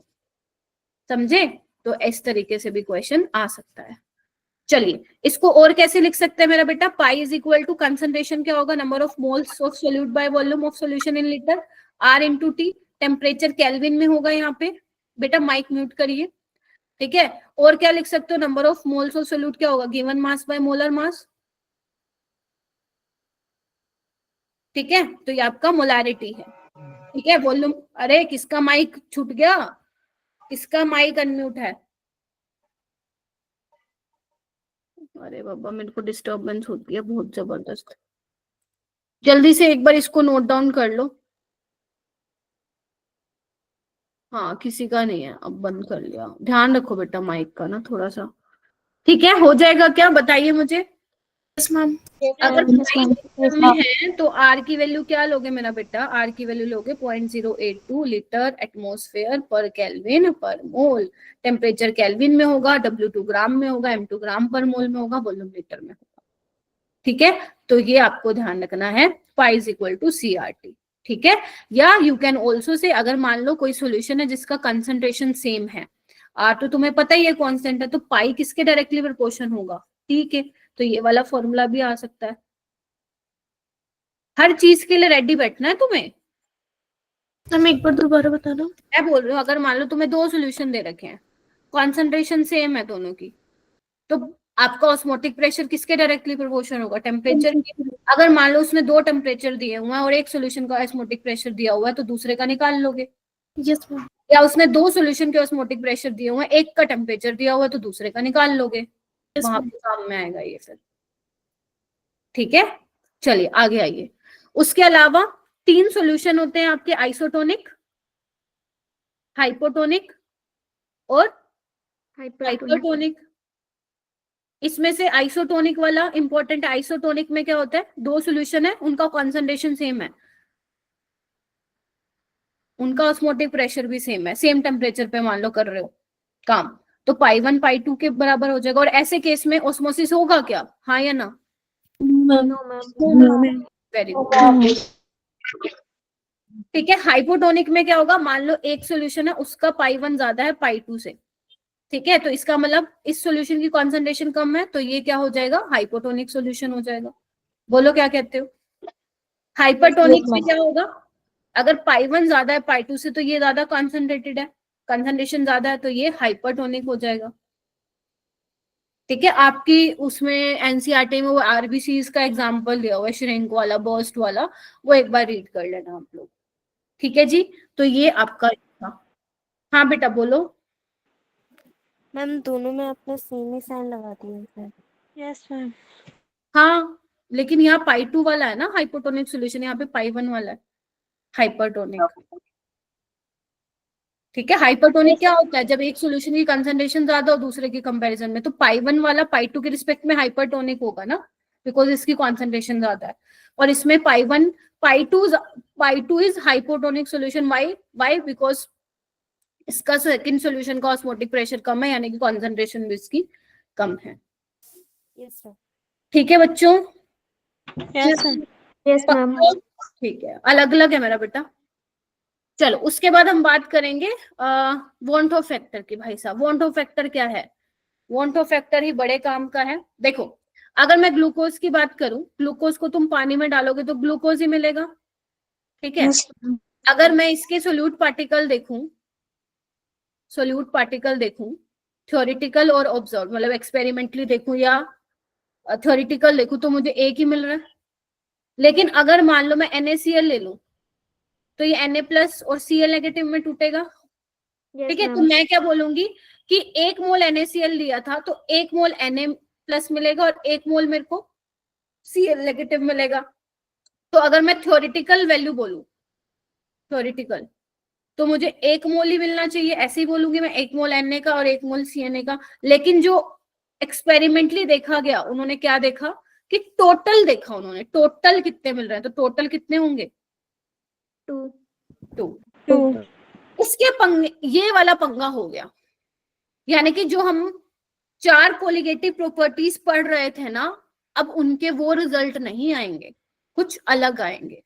Speaker 1: समझे? तो इस तरीके से भी क्वेश्चन आ सकता है। चलिए, इसको और कैसे लिख सकते हैं मेरा बेटा? Pi is equal to concentration क्या होगा? Number of moles of solute by volume of solution in litre, R into T. Temperature kelvin में होगा यहाँ पे। बेटा माइक म्यूट करिए। ठीक है, और क्या लिख सकते हो? Number of moles of solute क्या होगा? गिवन मास बाय मोलर मास। ठीक है, तो ये आपका मोलैरिटी है। ठीक है, वॉल्यूम। अरे किसका माइक छूट गया? किसका माइक अनम्यूट है? अरे बाबा, मेरे को डिस्टरबेंस होती है बहुत जबरदस्त। जल्दी से एक बार इसको नोट डाउन कर लो। हाँ, किसी का नहीं है, अब बंद कर लिया। ध्यान रखो बेटा माइक का ना थोड़ा सा। ठीक है, हो जाएगा क्या? बताइए मुझे।
Speaker 3: Yes, ma'am.
Speaker 1: अगर
Speaker 4: Yes, ma'am. Yes,
Speaker 1: में
Speaker 4: ma'am.
Speaker 1: है तो आर की वैल्यू क्या लोगे मेरा बेटा? आर की वैल्यू लोगे 0.082 लीटर एटमॉस्फेयर पर केल्विन पर मोल। टेम्परेचर केल्विन में होगा, W2 ग्राम में होगा, M2 ग्राम पर मोल में होगा, वॉल्यूम लीटर में होगा। ठीक है, तो ये आपको ध्यान रखना है, pi is equal to CRT। ठीक है, या यू कैन ऑल्सो से, अगर मान लो कोई सॉल्यूशन है जिसका कंसंट्रेशन सेम है, तो तुम्हें पता ही है कांस्टेंट है, तो पाई किसके डायरेक्टली प्रोपोर्शन होगा, ठीक है, तो ये वाला फॉर्मूला भी आ सकता है। हर चीज के लिए रेडी बैठना है तुम्हें।
Speaker 3: मैम एक बार दोबारा बताना।
Speaker 1: मैं बोल रही हूँ, अगर मान लो तुम्हें दो सॉल्यूशन दे रखे हैं, कॉन्सेंट्रेशन सेम है दोनों की, तो आपका ऑस्मोटिक प्रेशर किसके डायरेक्टली प्रोपोर्शन होगा, टेम्परेचर की। अगर मान लो उसने दो टेम्परेचर दिए हुए हैं और एक सॉल्यूशन का ऑस्मोटिक प्रेशर दिया हुआ है, तो दूसरे का निकाल लोगे।
Speaker 3: Yes ma'am.
Speaker 1: या उसने दो सॉल्यूशन के ऑस्मोटिक प्रेशर दिए हुए हैं, एक का टेम्परेचर दिया हुआ है, तो दूसरे का निकाल लोगे, वहां पे काम में आएगा ये फिर। ठीक है, चलिए आगे आइए। उसके अलावा 3 सॉल्यूशन होते हैं आपके, आइसोटोनिक, हाइपोटोनिक और हाइपरटोनिक। इसमें से आइसोटोनिक वाला इंपॉर्टेंट है। आइसोटोनिक में क्या होता है, दो सॉल्यूशन है, उनका कॉन्सेंट्रेशन सेम है, उनका ऑस्मोटिक प्रेशर भी सेम है, सेम टेम्परेचर पे मान लो कर रहे हो काम, तो पाई 1 पाई 2 के बराबर हो जाएगा। और ऐसे केस में ऑस्मोसिस होगा क्या, हाँ या ना? Very good. ठीक है, हाइपोटोनिक में क्या होगा, मान लो एक सॉल्यूशन है, उसका पाई 1 ज्यादा है पाई 2 से, ठीक है, तो इसका मतलब इस सॉल्यूशन की कॉन्सेंट्रेशन कम है, तो ये क्या हो जाएगा, हाइपोटोनिक सॉल्यूशन हो जाएगा। बोलो क्या कहते हो? हाइपरटोनिक में क्या होगा, अगर पाई 1 ज्यादा है पाई 2 से, तो ये ज्यादा कॉन्सेंट्रेटेड है, कंसंट्रेशन ज्यादा है, तो ये हाइपरटोनिक हो जाएगा। ठीक है, आपकी उसमें एनसीईआरटी में वो आरबीसी का एग्जांपल दिया हुआ है, श्रिंक वाला, बर्स्ट वाला, वो एक बार रीड कर लेना आप लोग। ठीक है जी, तो ये आपका था। हाँ बेटा बोलो।
Speaker 2: मैम दोनों में आपने सेम ही साइन लगा दिया सर।
Speaker 3: Yes ma'am.
Speaker 1: हाँ, लेकिन यहाँ पाई 2 वाला है ना हाइपोटोनिक सॉल्यूशन, यहाँ पे पाई 1 वाला है हाइपरटोनिक। ठीक है, हाइपरटोनिक क्या होता है, जब एक सॉल्यूशन की कंसंट्रेशन ज्यादा हो दूसरे के कंपैरिजन में, तो पाई 1 वाला पाई 2 के रिस्पेक्ट में हाइपरटोनिक होगा ना, बिकॉज इसकी कॉन्सेंट्रेशन ज्यादा है। और इसमें पाई 1 पाई 2 is hypotonic solution. Why because इसका सेकंड सॉल्यूशन का ऑस्मोटिक प्रेशर कम है, यानी कि कॉन्सेंट्रेशन भी इसकी कम है।
Speaker 2: Yes sir.
Speaker 1: ठीक है बच्चों?
Speaker 3: Yes sir.
Speaker 2: Yes ma'am.
Speaker 1: ठीक है, अलग अलग है मेरा बेटा। चलो उसके बाद हम बात करेंगे वांट ऑफ फैक्टर की। भाई साहब, वांट ऑफ फैक्टर क्या है? वांट ऑफ फैक्टर ही बड़े काम का है। देखो, अगर मैं ग्लूकोज की बात करूं, ग्लूकोज को तुम पानी में डालोगे तो ग्लूकोज ही मिलेगा, ठीक है। अगर मैं इसके सोल्यूट पार्टिकल देखूं, थ्योरेटिकल और ऑब्जर्व, मतलब एक्सपेरिमेंटली देखूं या थ्योरेटिकल देखूं, तो मुझे एक ही मिल रहा है। लेकिन अगर मान लो मैं NaCl ले लूं, तो ये Na+ और Cl नेगेटिव में टूटेगा, ठीक है। तो मैं क्या बोलूंगी कि 1 मोल NaCl लिया था, तो 1 मोल Na+ मिलेगा और 1 मोल मेरे को Cl नेगेटिव मिलेगा। तो अगर मैं थ्योरेटिकल वैल्यू बोलूं, थ्योरेटिकल, तो मुझे 1 मोल ही मिलना चाहिए, ऐसे ही बोलूंगी मैं, 1 मोल Na का और 1 मोल CNA का। लेकिन जो एक्सपेरिमेंटली देखा गया, उन्होंने क्या देखा कि टोटल देखा उन्होंने, टोटल कितने मिल रहे हैं, तो टोटल कितने होंगे, 2। इसके पंगे, ये वाला पंगा हो गया, यानी कि जो हम 4 कोलिगेटिव प्रॉपर्टीज पढ़ रहे थे ना, अब उनके वो रिजल्ट नहीं आएंगे, कुछ अलग आएंगे।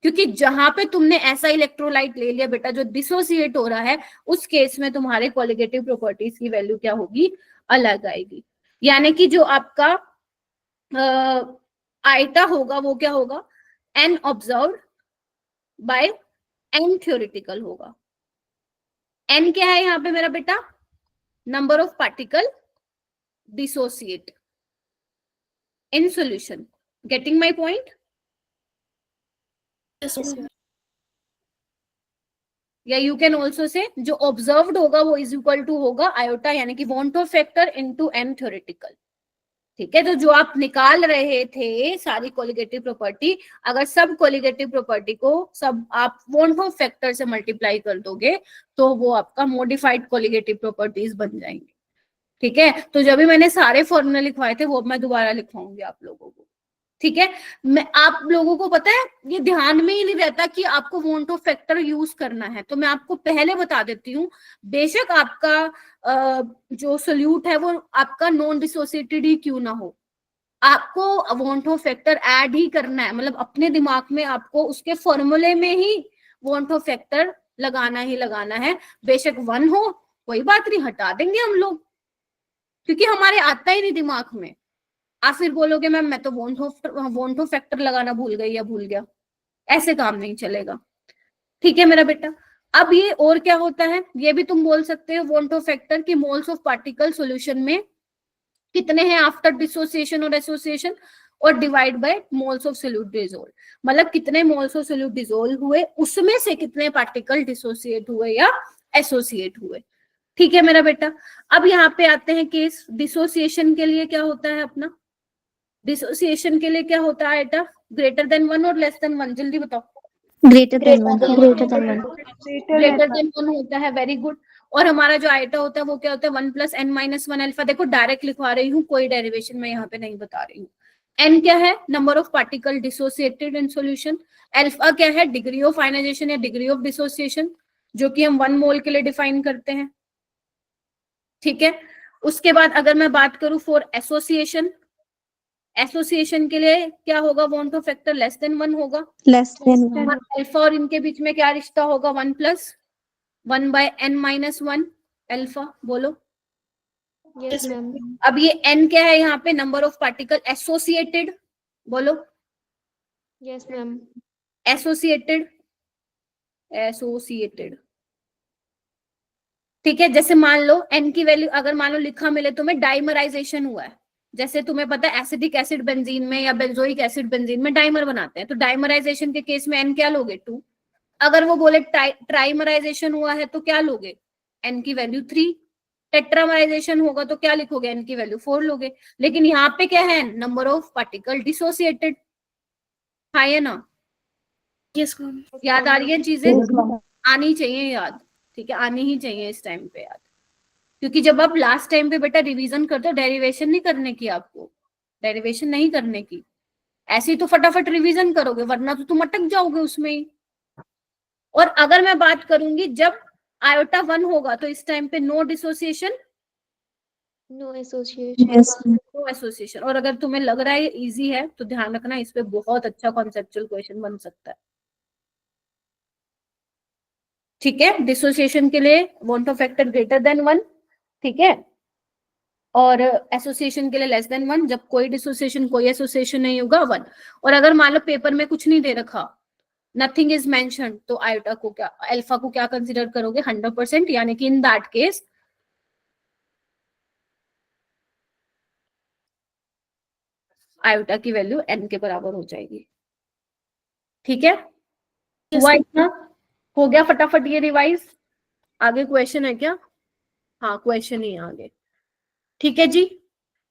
Speaker 1: क्योंकि जहां पे तुमने ऐसा इलेक्ट्रोलाइट ले लिया बेटा जो डिसोसिएट हो रहा है, उस केस में तुम्हारे कोलिगेटिव प्रॉपर्टीज की वैल्यू क्या होगी, अलग आएगी। यानी कि जो आपका आइटा होगा वो क्या होगा, N observed bye N theoretical होगा। N क्या है यहाँ पे मेरा बेटा, number of particle dissociate in solution. Getting my point? या यू कैन ऑल्सो से जो ऑब्जर्व्ड होगा वो इज इक्वल टू होगा आयोटा, यानी कि want Hoff factor into N theoretical. ठीक है, तो जो आप निकाल रहे थे सारी कोलिगेटिव प्रॉपर्टी, अगर सब कोलिगेटिव प्रॉपर्टी को सब आप वांट ऑफ फैक्टर से मल्टीप्लाई कर दोगे, तो वो आपका मॉडिफाइड कोलिगेटिव प्रॉपर्टीज बन जाएंगे। ठीक है, तो जब भी मैंने सारे फॉर्मूले लिखवाए थे वो मैं दोबारा लिखवाऊंगी आप लोगों को। ठीक है, मैं आप लोगों को पता है ये ध्यान में ही नहीं रहता कि आपको वांट ऑफ फैक्टर यूज करना है, तो मैं आपको पहले बता देती हूँ। बेशक आपका जो सोल्यूट है वो आपका नॉन डिसोसिएटेड ही क्यों ना हो, आपको वॉन्ट ऑफ फैक्टर ऐड ही करना है, मतलब अपने दिमाग में आपको उसके फॉर्मूले में ही वॉन्ट ऑफ फैक्टर लगाना ही लगाना है। बेशक 1 हो कोई बात नहीं, हटा देंगे हम लोग, क्योंकि हमारे आता ही नहीं दिमाग में। आप फिर बोलोगे मैम मैं तो वॉन्ट ऑफ फैक्टर लगाना भूल गई या भूल गया, ऐसे काम नहीं चलेगा। ठीक है मेरा बेटा। अब ये और क्या होता है, ये भी तुम बोल सकते हो वॉन्ट ऑफ फैक्टर की मोल्स ऑफ पार्टिकल सॉल्यूशन में कितने हैं आफ्टर डिसोसिएशन और एसोसिएशन, और divide by moles of solute dissolve, मतलब कितने मोल्स ऑफ सोल्यूट डिसॉल्व हुए उसमें से कितने पार्टिकल डिसोसिएट हुए या एसोसिएट हुए। ठीक है मेरा बेटा। अब यहाँ पे आते हैं केस डिसोसिएशन के लिए क्या होता है अपना, डिसोसिएशन के लिए क्या होता है बेटा, ग्रेटर देन 1 और लेस देन 1, जल्दी बताओ।
Speaker 2: Greater than 1, greater than 1,
Speaker 1: greater than 1 होता है, वेरी गुड। और हमारा जो आइटा होता है वो क्या होता है 1 + n-1 अल्फा। देखो डायरेक्ट लिखवा रही हूँ, कोई डेरिवेशन मैं यहाँ पे नहीं बता रही हूँ। n क्या है, number of particle dissociated in solution. Alpha क्या है, डिग्री ऑफ आयनाइजेशन या डिग्री ऑफ डिसोसिएशन, जो कि हम 1 मोल के लिए डिफाइन करते हैं। ठीक है। उसके बाद अगर मैं बात करूं फॉर एसोसिएशन, एसोसिएशन के लिए क्या होगा, want of factor less than 1 होगा।
Speaker 2: लेस देन 1,
Speaker 1: अल्फा और इनके बीच में क्या रिश्ता होगा, 1 + 1/n-1 अल्फा। बोलो।
Speaker 2: यस मैम,
Speaker 1: अब ये n क्या है यहाँ पे, नंबर ऑफ पार्टिकल एसोसिएटेड। बोलो।
Speaker 2: Yes ma'am,
Speaker 1: associated, associated. ठीक है। जैसे मान लो n की वैल्यू अगर मान लो लिखा मिले तुम्हें डाइमराइजेशन हुआ है, जैसे तुम्हें पता है एसिडिक एसिड बेंजीन में या बेंजोइक एसिड बेंजीन में डाइमर बनाते हैं, तो डाइमराइजेशन के केस में n क्या लोगे 2। अगर वो बोले ट्राइमराइजेशन हुआ है तो क्या लोगे, n की वैल्यू 3। टेट्रामराइजेशन होगा तो क्या लिखोगे, n की वैल्यू 4 लोगे। लेकिन यहाँ पे क्या है, नंबर ऑफ पार्टिकल डिसोसिएटेड, है ना।
Speaker 3: Yes ma'am.
Speaker 1: याद आ रही है चीजें, आनी चाहिए याद। ठीक है, आनी ही चाहिए इस टाइम पे याद, क्योंकि जब आप लास्ट टाइम पे बेटा रिवीजन करते हो, डेरिवेशन नहीं करने की, आपको डेरिवेशन नहीं करने की, ऐसे ही तो फटाफट रिवीजन करोगे, वरना तो तुम अटक जाओगे उसमें ही। और अगर मैं बात करूंगी जब आयोटा 1 होगा तो इस टाइम पे no dissociation,
Speaker 2: no association,
Speaker 1: no association. और अगर तुम्हें लग रहा है ये इजी है तो ध्यान रखना, इस पे बहुत अच्छा कॉन्सेप्चुअल क्वेश्चन बन सकता है। ठीक है। डिसोसिएशन के लिए want of factor greater than 1, ठीक है, और एसोसिएशन के लिए लेस देन 1, जब कोई डिसोसिएशन कोई एसोसिएशन नहीं होगा 1। और अगर मान लो पेपर में कुछ नहीं दे रखा, नथिंग इज मेंशन, तो आयोटा को क्या, अल्फा को क्या कंसीडर करोगे 100%, यानी कि इन दैट केस आयोटा की वैल्यू n के बराबर हो जाएगी। ठीक है। हुआ इतना, हो गया फटाफट ये रिवाइज। आगे क्वेश्चन है क्या, हाँ क्वेश्चन ही है आगे। ठीक है जी,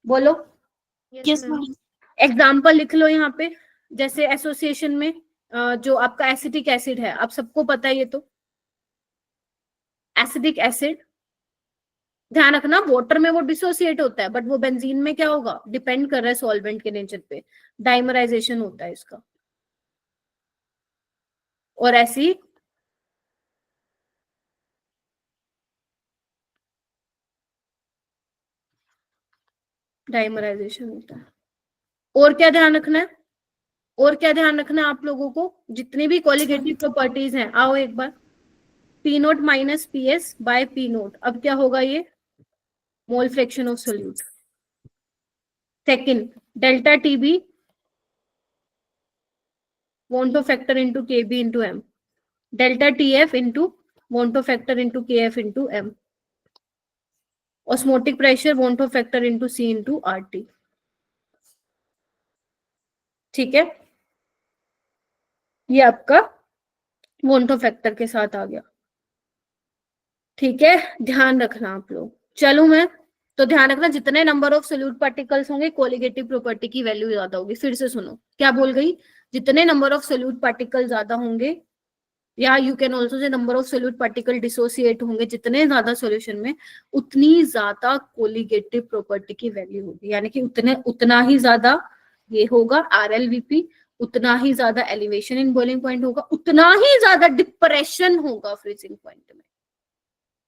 Speaker 1: बोलो।
Speaker 3: Yes ma'am.
Speaker 1: एग्जाम्पल लिख लो यहाँ पे, जैसे एसोसिएशन में जो आपका एसिटिक एसिड है, आप सबको पता है ये तो, एसिडिक एसिड, ध्यान रखना वाटर में वो डिसोसिएट होता है, बट वो बेंजीन में क्या होगा, डिपेंड कर रहा है सॉल्वेंट के नेचर पे, डाइमराइजेशन होता है इसका। और ऐसी डाइमराइजेशन होता है। और क्या ध्यान रखना है, और क्या ध्यान रखना है आप लोगों को, जितनी भी कोलिगेटिव प्रॉपर्टीज हैं, आओ एक बार, P0 - PS by P0। अब क्या होगा ये, मोल fraction of solute. Second, delta TB want to factor into KB into M, delta TF into want to factor into KF into M, osmotic pressure want to factor into C into RT। ठीक है, ये आपका वॉन्ट ऑफ फैक्टर के साथ आ गया। ठीक है, ध्यान रखना आप लोग। चलूं मैं, तो ध्यान रखना जितने नंबर ऑफ सोल्यूट पार्टिकल्स होंगे कोलिगेटिव प्रॉपर्टी की वैल्यू ज्यादा होगी। फिर से सुनो क्या बोल गई, जितने नंबर ऑफ सोल्यूट पार्टिकल ज्यादा होंगे, या you can also say number of solute particle dissociate होंगे, जितने ज्यादा सॉल्यूशन में उतनी ज्यादा कोलिगेटिव प्रॉपर्टी की वैल्यू होगी, यानी कि उतना ही ज्यादा ये होगा RLVP, उतना ही ज्यादा एलिवेशन इन बॉइलिंग पॉइंट होगा, उतना ही ज्यादा डिप्रेशन होगा फ्रीजिंग पॉइंट में,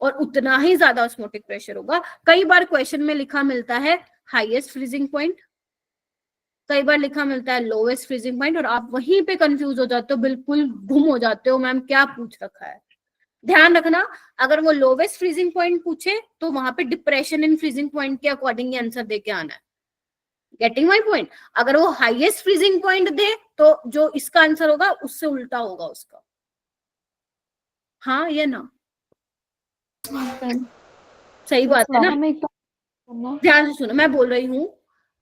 Speaker 1: और उतना ही ज्यादा ऑस्मोटिक प्रेशर होगा। कई बार क्वेश्चन में लिखा मिलता है हाईएस्ट फ्रीजिंग पॉइंट, कई बार लिखा मिलता है लोवेस्ट फ्रीजिंग पॉइंट और आप वहीं पे कंफ्यूज हो जाते हो, बिल्कुल गुम हो जाते हो, मैम क्या पूछ रखा है। ध्यान रखना, अगर वो लोवेस्ट फ्रीजिंग पॉइंट पूछे तो वहां पे डिप्रेशन इन फ्रीजिंग पॉइंट के अकॉर्डिंग आंसर दे के आना है। Getting my point? अगर वो हाईएस्ट फ्रीजिंग पॉइंट दे तो जो इसका आंसर होगा उससे उल्टा होगा उसका। हाँ या ना? सही बात है ना? ध्यान से सुनो, मैं बोल रही हूँ,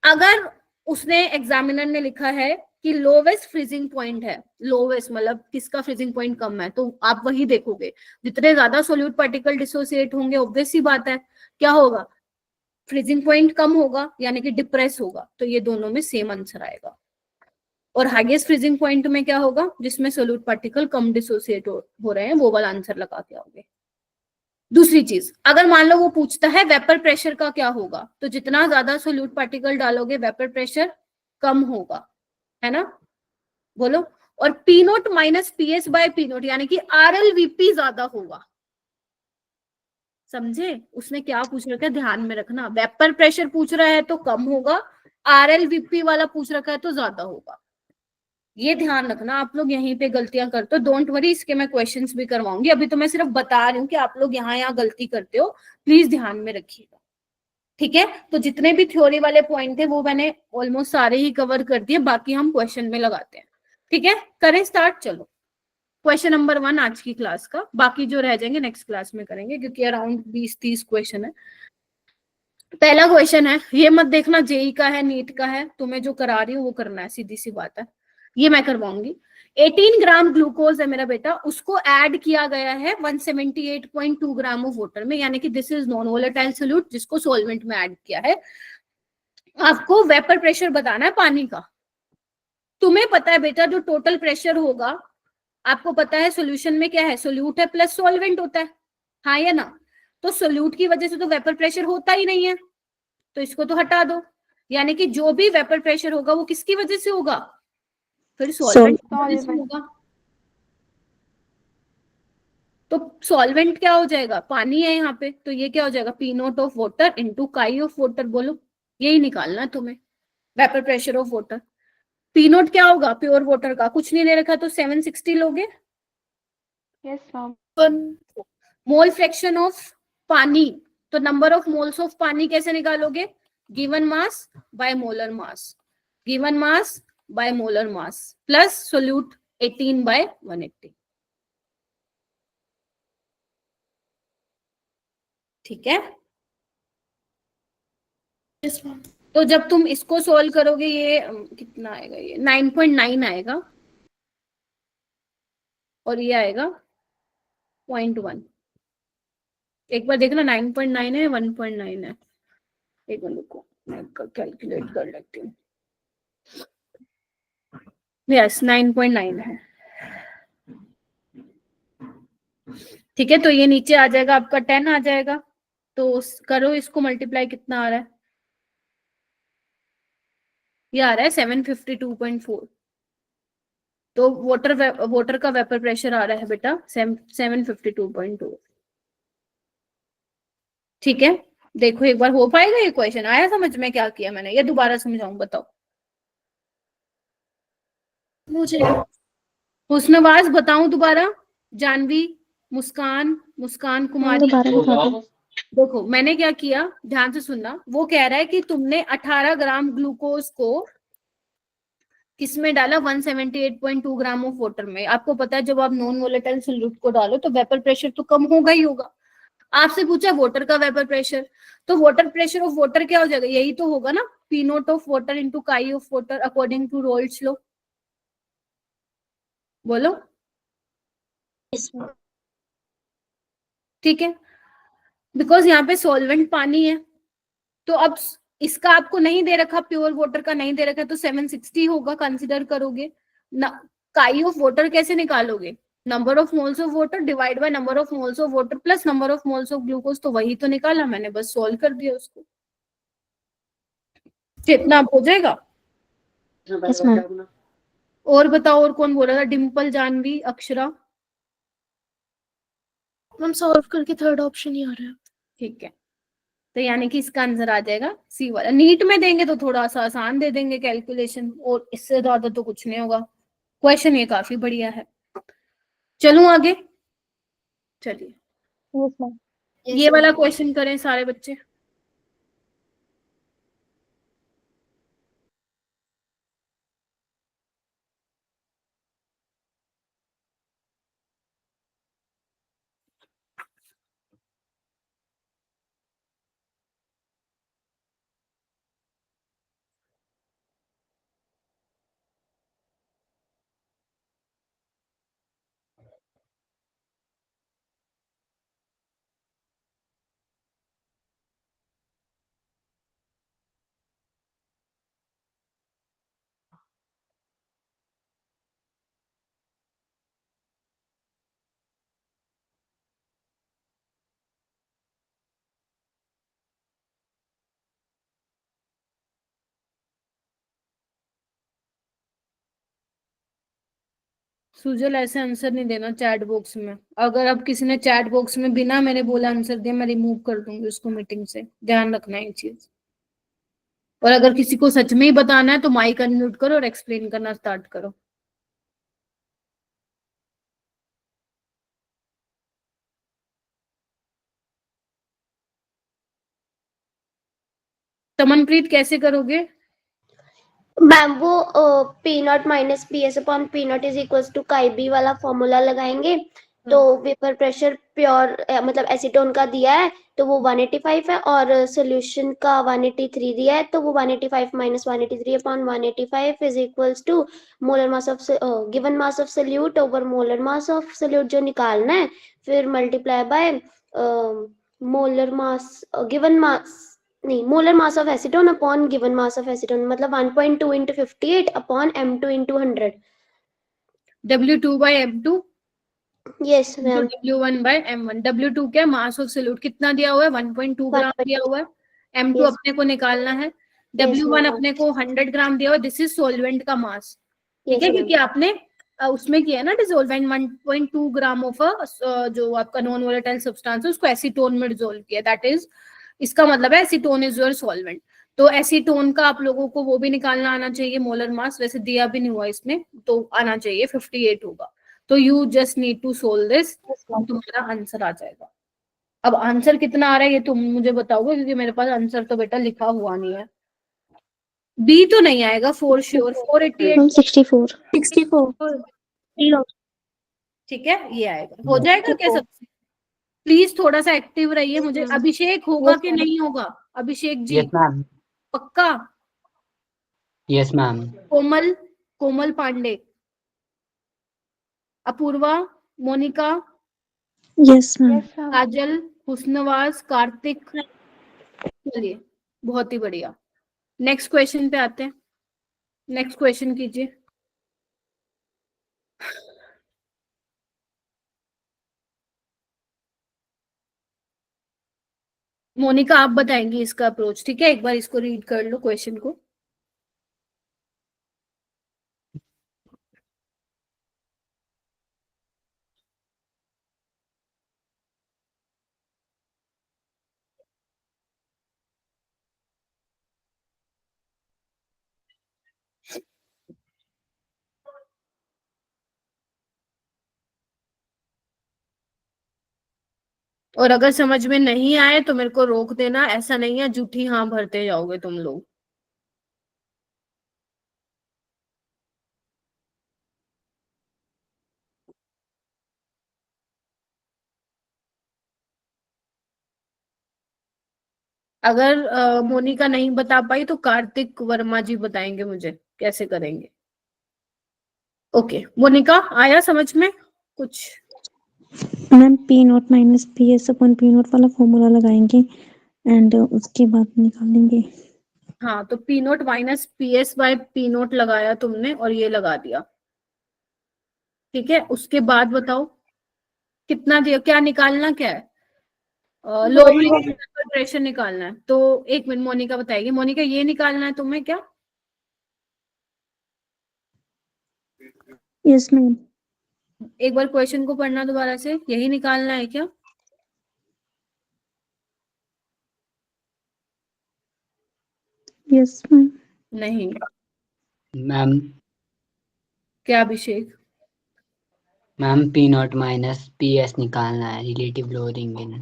Speaker 1: अगर उसने एग्जामिनर ने लिखा है कि लोवेस्ट फ्रीजिंग पॉइंट है, लोवेस्ट मतलब किसका फ्रीजिंग पॉइंट कम है, तो आप वही देखोगे। जितने ज्यादा सोल्यूट पार्टिकल डिसोसिएट होंगे, ऑब्वियस सी बात है क्या होगा, फ्रीजिंग पॉइंट कम होगा, यानी कि डिप्रेस होगा। तो ये दोनों में सेम आंसर आएगा। और हाईएस्ट फ्रीजिंग पॉइंट में क्या होगा, जिसमें सोल्यूट पार्टिकल कम डिसोसिएट हो रहे हैं, वो वाला आंसर लगा के आओगे। दूसरी चीज, अगर मान लो वो पूछता है वेपर प्रेशर का क्या होगा, तो जितना ज्यादा सोल्यूट पार्टिकल डालोगे वेपर प्रेशर कम होगा, है ना? बोलो। और P note minus P S by P note, यानी कि आर एल वीपी ज्यादा होगा। समझे उसने क्या पूछ रखा है? ध्यान में रखना, वेपर प्रेशर पूछ रहा है तो कम होगा, आर एल वीपी वाला पूछ रखा है तो ज्यादा होगा। ये ध्यान रखना, आप लोग यहीं पे गलतियां करते हो। डोंट वरी, इसके मैं क्वेश्चंस भी करवाऊंगी, अभी तो मैं सिर्फ बता रही हूँ कि आप लोग यहाँ गलती करते हो, प्लीज ध्यान में रखिएगा। ठीक है, तो जितने भी थ्योरी वाले पॉइंट थे वो मैंने ऑलमोस्ट सारे ही कवर कर दिए, बाकी हम क्वेश्चन में लगाते हैं। ठीक है, करें स्टार्ट। चलो, क्वेश्चन नंबर 1 आज की क्लास का, बाकी जो रह जाएंगे नेक्स्ट क्लास में करेंगे, क्योंकि अराउंड 20-30 क्वेश्चन है। पहला क्वेश्चन है, ये मत देखना जेई का है नीट का है, तुम्हें जो करा रही हूँ वो करना है, सीधी सी बात है, ये मैं करवाऊंगी। 18 ग्राम ग्लूकोज है मेरा बेटा, उसको ऐड किया गया है 178.2 ग्राम ऑफ वाटर में, यानी कि this is non volatile solute, जिसको सॉल्वेंट में ऐड किया है। आपको वेपर प्रेशर बताना है पानी का। तुम्हें पता है बेटा जो टोटल प्रेशर होगा, आपको पता है सोल्यूशन में क्या है, सोल्यूट है प्लस सॉल्वेंट होता है, हाँ या ना? तो सोल्यूट की वजह से तो वेपर प्रेशर होता ही नहीं है, तो इसको तो हटा दो, यानी कि जो भी वेपर प्रेशर होगा वो किसकी वजह से होगा, फिर सॉल्वेंट की वजह से होगा। तो सॉल्वेंट क्या हो जाएगा, पानी है यहाँ पे, तो ये क्या हो जाएगा, P nought of water into chi of water. बोलो, यही निकालना है तुम्हें, vapour pressure of water. P note क्या होगा प्योर वाटर का, कुछ नहीं ले रखा तो 760 लोगे।
Speaker 4: Yes ma'am.
Speaker 1: Mole fraction of पानी, तो नंबर ऑफ मोल्स ऑफ पानी कैसे निकालोगे, given mass by molar mass, given mass by molar mass plus solute 18 by 180। ठीक है,
Speaker 3: Yes, ma'am.
Speaker 1: तो जब तुम इसको सोल्व करोगे, ये कितना आएगा, ये 9.9 आएगा और ये आएगा 0.1। एक बार देखना, 9.9 है 1.9 है, एक मिनट रुको मैं कैलकुलेट कर लेती हूँ। यस 9.9 है। ठीक है, तो ये नीचे आ जाएगा आपका 10 आ जाएगा, तो करो इसको मल्टीप्लाई, कितना आ रहा है, ये आ रहा है 752.4। तो वाटर का वेपर प्रेशर आ रहा है बेटा 752.2। ठीक है, देखो एक बार हो पाएगा ये क्वेश्चन, आया समझ में क्या किया मैंने, ये दोबारा समझाऊं, बताओ।
Speaker 3: मुझे
Speaker 1: हुस्नवाज बताऊं दोबारा, जानवी, मुस्कान, मुस्कान कुमारी, देखो मैंने क्या किया, ध्यान से सुनना। वो कह रहा है कि तुमने 18 ग्राम ग्लूकोज को किसमें डाला, 178.2 ग्राम ऑफ वाटर में। आपको पता है जब आप नॉन वोलेटाइल सोल्यूट को डालो तो वेपर प्रेशर तो कम होगा ही होगा। आपसे पूछा वाटर का वेपर प्रेशर, तो वाटर प्रेशर ऑफ वाटर क्या हो जाएगा, यही तो होगा ना, P nought of water into chi of water according to Raoult's law. बोलो। ठीक है, बिकॉज यहाँ पे सॉल्वेंट पानी है, तो अब इसका आपको नहीं दे रखा, प्योर वाटर का नहीं दे रखा, तो 760 होगा, कंसिडर करोगे ना। काई ऑफ वाटर कैसे निकालोगे, number of moles of water divide by number of moles of water plus number of moles of glucose, तो वही तो निकाला मैंने, बस सॉल्व कर दिया उसको, कितना आप हो जाएगा। और बताओ, और कौन बोल रहा था, डिम्पल, जानवी, अक्षरा।
Speaker 3: मैम सॉल्व करके थर्ड ऑप्शन ही आ रहा है।
Speaker 1: ठीक है, तो यानी कि इसका आंसर आ जाएगा सी वाला। नीट में देंगे तो थोड़ा सा आसान दे देंगे कैलकुलेशन, और इससे ज्यादा तो कुछ नहीं होगा। क्वेश्चन ये काफी बढ़िया है। चलूं आगे? चलिए
Speaker 4: Yes, ma'am.
Speaker 1: ये वाला क्वेश्चन करें सारे बच्चे। सुजल ऐसे आंसर नहीं देना चैट बॉक्स में। अगर अब किसी ने चैट बॉक्स में बिना मैंने बोला आंसर दिया, मैं रिमूव कर दूंगी उसको मीटिंग से, ध्यान रखना ये चीज। और अगर किसी को सच में ही बताना है तो माइक अनम्यूट करो और एक्सप्लेन करना स्टार्ट करो। तमनप्रीत कैसे करोगे?
Speaker 5: मैम वो p not minus P s upon p naught is equals to chi B वाला फॉर्मूला लगाएंगे। तो वेपर प्रेशर प्योर मतलब एसीटोन का दिया है तो वो 185 है, और सोल्यूशन का 183 दिया है तो वो 185 minus 183 upon 185 is equals to molar mass of given mass of solute over molar mass of solute जो निकालना है, फिर multiply by molar mass given mass नहीं molar mass of acetone upon given mass of acetone, मतलब 1.2 into 58 upon m2 into 100।
Speaker 1: W2 by M2
Speaker 5: yes ma'am.
Speaker 1: W1 by M1। W2 क्या, मास ऑफ सोल्यूट कितना दिया हुआ है? 1.2 ग्राम दिया हुआ है। M2
Speaker 5: Yes.
Speaker 1: अपने को निकालना है।
Speaker 5: Yes,
Speaker 1: W1
Speaker 5: ma'am.
Speaker 1: अपने को 100 ग्राम दिया हुआ है। दिस इज सोलवेंट का मास, ठीक
Speaker 5: Yes,
Speaker 1: है,
Speaker 5: ma'am.
Speaker 1: क्योंकि आपने उसमें किया है ना डिसोल्वेंट। 1.2 ग्राम ऑफ जो आपका नॉन वोलेटाइल सब्सटेंस है उसको एसीटोन में डिसोल्व किया, दैट इज, इसका मतलब है एसीटोन इज योर सॉल्वेंट। तो एसीटोन का आप लोगों को वो भी निकालना आना चाहिए, मोलर मास, वैसे दिया भी नहीं हुआ इसमें तो आना चाहिए 58 होगा। तो you just need to solve this, तुम्हारा आंसर आ जाएगा। अब आंसर कितना आ रहा है ये तुम मुझे बताओगे, क्योंकि मेरे पास आंसर तो बेटा लिखा हुआ नहीं है। बी तो नहीं आएगा फॉर श्योर, 488।
Speaker 5: 64।
Speaker 2: 64
Speaker 1: ठीक है, ये आएगा, हो जाएगा क्या सबसे? प्लीज थोड़ा सा एक्टिव रहिए। मुझे अभिषेक होगा कि नहीं होगा? Abhishek ji
Speaker 6: yes ma'am.
Speaker 1: पक्का?
Speaker 6: Yes ma'am.
Speaker 1: Komal, Komal Pandey, Apoorva, Monika,
Speaker 2: yes ma'am.
Speaker 4: Yes, ma'am.
Speaker 1: Kajal, Husnawaz, Kartik. चलिए बहुत ही बढ़िया। नेक्स्ट क्वेश्चन पे आते हैं। नेक्स्ट क्वेश्चन कीजिए। मोनिका आप बताएंगी इसका अप्रोच, ठीक है? एक बार इसको रीड कर लो क्वेश्चन को। और अगर समझ में नहीं आए तो मेरे को रोक देना, ऐसा नहीं है झूठी हाँ भरते जाओगे तुम लोग। अगर मोनिका नहीं बता पाई तो कार्तिक वर्मा जी बताएंगे मुझे कैसे करेंगे। ओके मोनिका, आया समझ में कुछ?
Speaker 2: Ma'am P not minus P S upon P not वाला फॉर्मूला लगाएंगे एंड उसके बाद निकालेंगे।
Speaker 1: हाँ, तो P note minus P S by P note लगाया तुमने और ये लगा दिया, ठीक है। उसके बाद बताओ कितना दिया, क्या निकालना क्या है? लोअरिंग प्रेशर निकालना है। तो एक मिनट मोनिका बताएगी। मोनिका ये निकालना है तुम्हें क्या?
Speaker 2: Yes ma'am.
Speaker 1: एक बार क्वेश्चन को पढ़ना दोबारा से, यही निकालना है क्या?
Speaker 2: Yes ma'am.
Speaker 1: नहीं।
Speaker 6: मैम
Speaker 1: क्या Abhishek?
Speaker 6: Ma'am P not minus P S निकालना है, रिलेटिव लोअरिंग इन।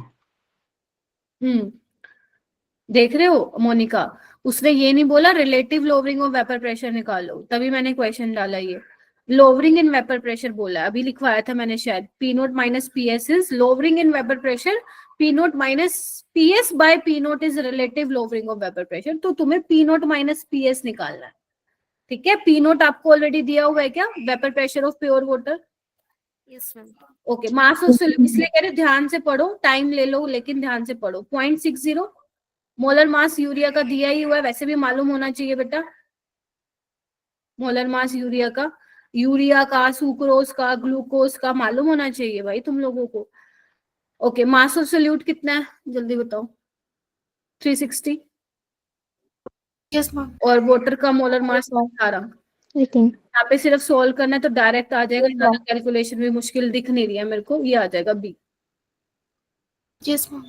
Speaker 1: देख रहे हो मोनिका, उसने ये नहीं बोला relative lowering of vapour pressure निकालो, तभी मैंने क्वेश्चन डाला ये। लोवरिंग इन वेपर प्रेशर बोला है, अभी लिखवाया था मैंने शायद। P note minus P S is lowering in vapour pressure, P note minus P S by P naught is relative lowering of vapour pressure. तो तुम्हें P note minus P S निकालना है, ठीक है। पी नोट आपको ऑलरेडी दिया हुआ है क्या, vapour pressure of pure water?
Speaker 3: Yes ma'am.
Speaker 1: Okay, mass of इसलिए कह रहे ध्यान से पढ़ो, टाइम ले लो लेकिन ध्यान से पढ़ो। 0.60 मोलर मास यूरिया का दिया ही हुआ है, वैसे भी मालूम होना चाहिए बेटा। मोलर मास यूरिया का सुक्रोज का ग्लूकोज का मालूम होना चाहिए भाई तुम लोगों को। ओके, मास ऑफ सोल्यूट कितना है जल्दी बताओ? 360।
Speaker 3: Yes ma'am.
Speaker 1: और वाटर का मोलर मास 18।
Speaker 2: 18।
Speaker 1: यहाँ पे सिर्फ सोल्व करना है तो डायरेक्ट आ जाएगा, ज्यादा कैलकुलेशन भी मुश्किल दिख नहीं रही है मेरे को, ये आ जाएगा बी।
Speaker 3: Yes ma'am.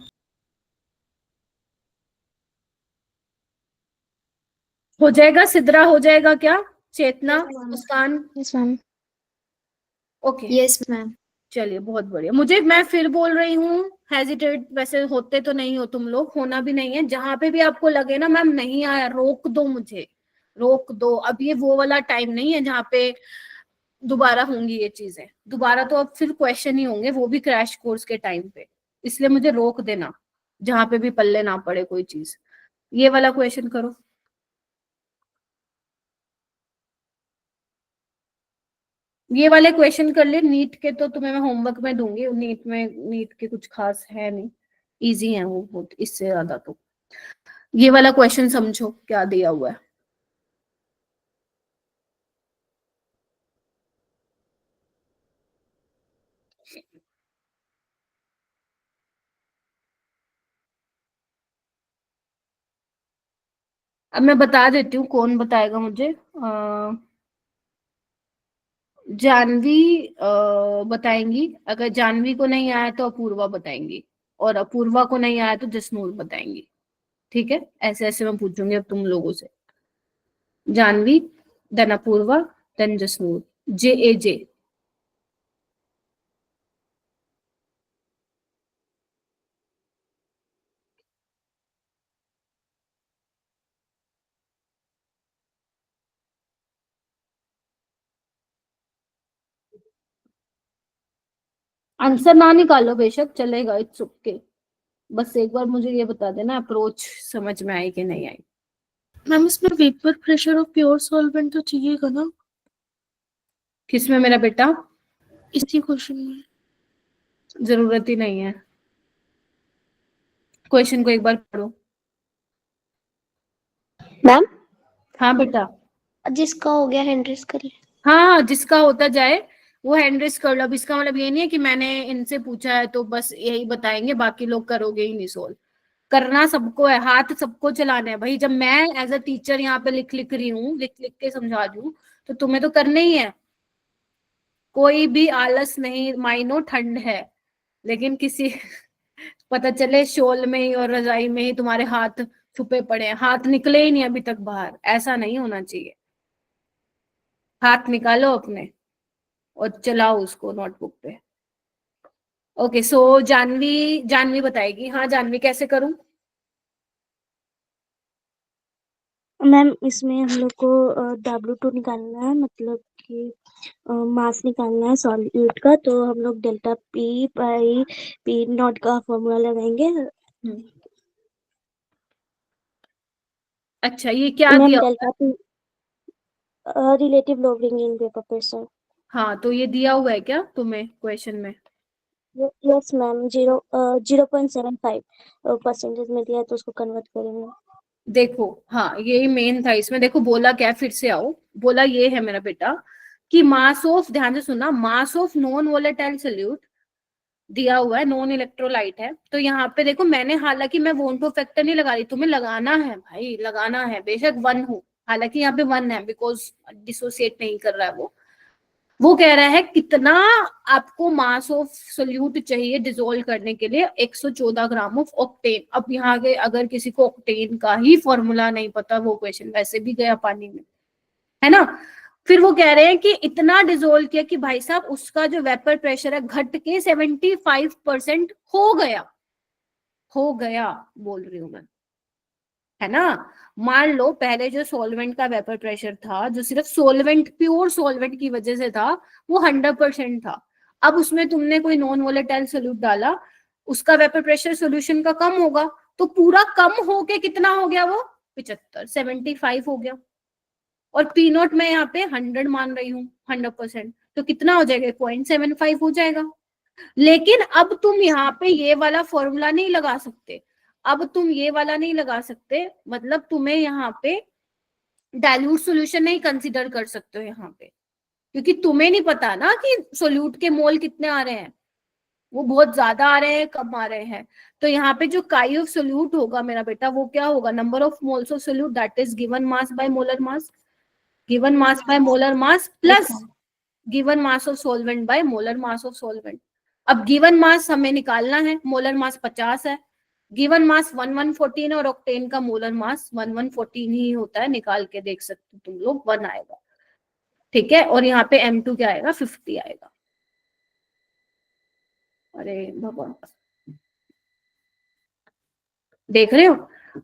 Speaker 1: हो जाएगा, सिद्रा हो जाएगा क्या? Chetna, Muskan?
Speaker 2: Yes ma'am.
Speaker 1: Okay
Speaker 3: yes ma'am.
Speaker 1: चलिए बहुत बढ़िया। मुझे, मैं फिर बोल रही हूँ, हेजिटेट वैसे होते तो नहीं हो तुम लोग, होना भी नहीं है। जहां पे भी आपको लगे ना मैम नहीं आया, रोक दो मुझे, रोक दो। अब ये वो वाला टाइम नहीं है जहाँ पे दोबारा होंगी ये चीजें, दोबारा तो अब फिर क्वेश्चन ही होंगे, वो भी क्रैश कोर्स के टाइम पे। इसलिए मुझे रोक देना, जहां पे भी पल्ले ना पड़े कोई चीज। ये वाला क्वेश्चन करो। ये वाले क्वेश्चन कर ले, नीट के तो तुम्हें मैं होमवर्क में दूंगी, नीट के कुछ खास है नहीं, इजी है वो बहुत, इससे ज्यादा तो। ये वाला क्वेश्चन समझो क्या दिया हुआ है। अब मैं बता देती हूँ कौन बताएगा मुझे। जानवी बताएंगी, अगर जानवी को नहीं आया तो अपूर्वा बताएंगी, और अपूर्वा को नहीं आया तो जसनूर बताएंगी, ठीक है। ऐसे ऐसे मैं पूछूंगी अब तुम लोगों से। Janvi, then Apoorva, then Jasnoor. JAJ। Answer ना निकालो बेशक चलेगा, इट्स ओके। बस एक बार मुझे ये बता देना अप्रोच समझ में आई कि नहीं आई।
Speaker 3: मैम इसमें vapour pressure of pure solvent तो चाहिएगा ना?
Speaker 1: किसमें मेरा बेटा?
Speaker 3: इसी क्वेश्चन में।
Speaker 1: जरूरत ही नहीं है, क्वेश्चन को एक बार पढ़ो।
Speaker 5: मैम
Speaker 1: हाँ बेटा।
Speaker 5: जिसका हो गया हैंड रेस कर ले।
Speaker 1: हाँ जिसका होता जाए वो हैंड रेस कर लो। अब इसका मतलब ये नहीं है कि मैंने इनसे पूछा है तो बस यही बताएंगे, बाकी लोग करोगे ही नहीं सोल्व। करना सबको है, हाथ सबको चलाना है भाई। जब मैं एज अ टीचर यहाँ पे लिख रही हूँ, लिख लिख के समझा रही हूँ, तो तुम्हें तो करना ही है। कोई भी आलस नहीं, माइनो ठंड है, लेकिन किसी पता चले शोल में ही और रजाई में ही तुम्हारे हाथ छुपे पड़े हैं, हाथ निकले ही नहीं अभी तक बाहर, ऐसा नहीं होना चाहिए। हाथ निकालो अपने और चलाओ उसको नोटबुक पे। ओके सो जानवी, जानवी बताएगी। हाँ जानवी कैसे करूं?
Speaker 2: मैम इसमें हम लोग को W2 निकालना है, मतलब कि मास निकालना है सॉल्यूट का, तो हम लोग delta P by P not का फॉर्मूला लगाएंगे।
Speaker 1: अच्छा ये क्या
Speaker 2: मैम
Speaker 1: दिया?
Speaker 2: Delta P relative lowering in vapour pressure.
Speaker 1: हाँ तो ये दिया हुआ है क्या तुम्हें क्वेश्चन में?
Speaker 2: यस मैम, 0.75% में दिया है, तो उसको कन्वर्ट करेंगे।
Speaker 1: देखो हाँ यही मेन था इसमें। देखो बोला क्या, फिर से आओ। बोला ये है मेरा बेटा कि मास ऑफ, ध्यान से सुनना, mass of non volatile solute दिया हुआ है, नॉन इलेक्ट्रोलाइट है। तो यहाँ पे देखो मैंने, हालांकि मैं वोन टू फैक्टर नहीं लगा रही, तुम्हें लगाना है भाई, लगाना है बेशक 1 हो, हालांकि यहाँ पे 1 है बिकॉज डिसोसिएट नहीं कर रहा है वो। वो कह रहा है कितना आपको मास ऑफ सोल्यूट चाहिए डिसोल्व करने के लिए, 114 ग्राम ऑफ ऑक्टेन। अब यहाँ के अगर किसी को ऑक्टेन का ही फॉर्मूला नहीं पता, वो क्वेश्चन वैसे भी गया पानी में, है ना। फिर वो कह रहे हैं कि इतना डिसोल्व किया कि भाई साहब उसका जो वेपर प्रेशर है घट के 75% हो गया बोल रही हूं मैं, है ना। मान लो पहले जो सॉल्वेंट का वेपर प्रेशर था, जो सिर्फ सॉल्वेंट, प्योर सॉल्वेंट की वजह से था, वो 100% था। अब उसमें तुमने कोई नॉन वोलेटाइल सोल्यूट डाला, उसका वेपर प्रेशर सोल्यूशन का कम होगा, तो पूरा कम होके कितना हो गया, वो 75 हो गया। और पी नॉट मैं यहाँ पे 100 मान रही हूँ, 100%, तो कितना हो जाएगा, 0.75 हो जाएगा। लेकिन अब तुम यहाँ पे ये वाला फॉर्मूला नहीं लगा सकते, अब तुम ये वाला नहीं लगा सकते, मतलब तुम्हें यहाँ पे डाइल्यूट सॉल्यूशन नहीं कंसीडर कर सकते हो यहाँ पे, क्योंकि तुम्हें नहीं पता ना कि सोल्यूट के मोल कितने आ रहे हैं, वो बहुत ज्यादा आ रहे हैं, कम आ रहे हैं। तो यहाँ पे जो काई ऑफ सोल्यूट होगा मेरा बेटा, वो क्या होगा, number of moles of solute that is given mass by molar mass, given mass by molar mass plus given mass of solvent bye molar mass of solvent. अब गिवन मास हमें निकालना है, मोलर मास 50 है, गिवन मास 1114 और ऑक्टेन का मोलर मास 1114 ही होता है, निकाल के देख सकते हो तुम लोग, 1 आएगा, ठीक है। और यहाँ पे M2 क्या आएगा, 50 आएगा। अरे भगवान, देख रहे हो।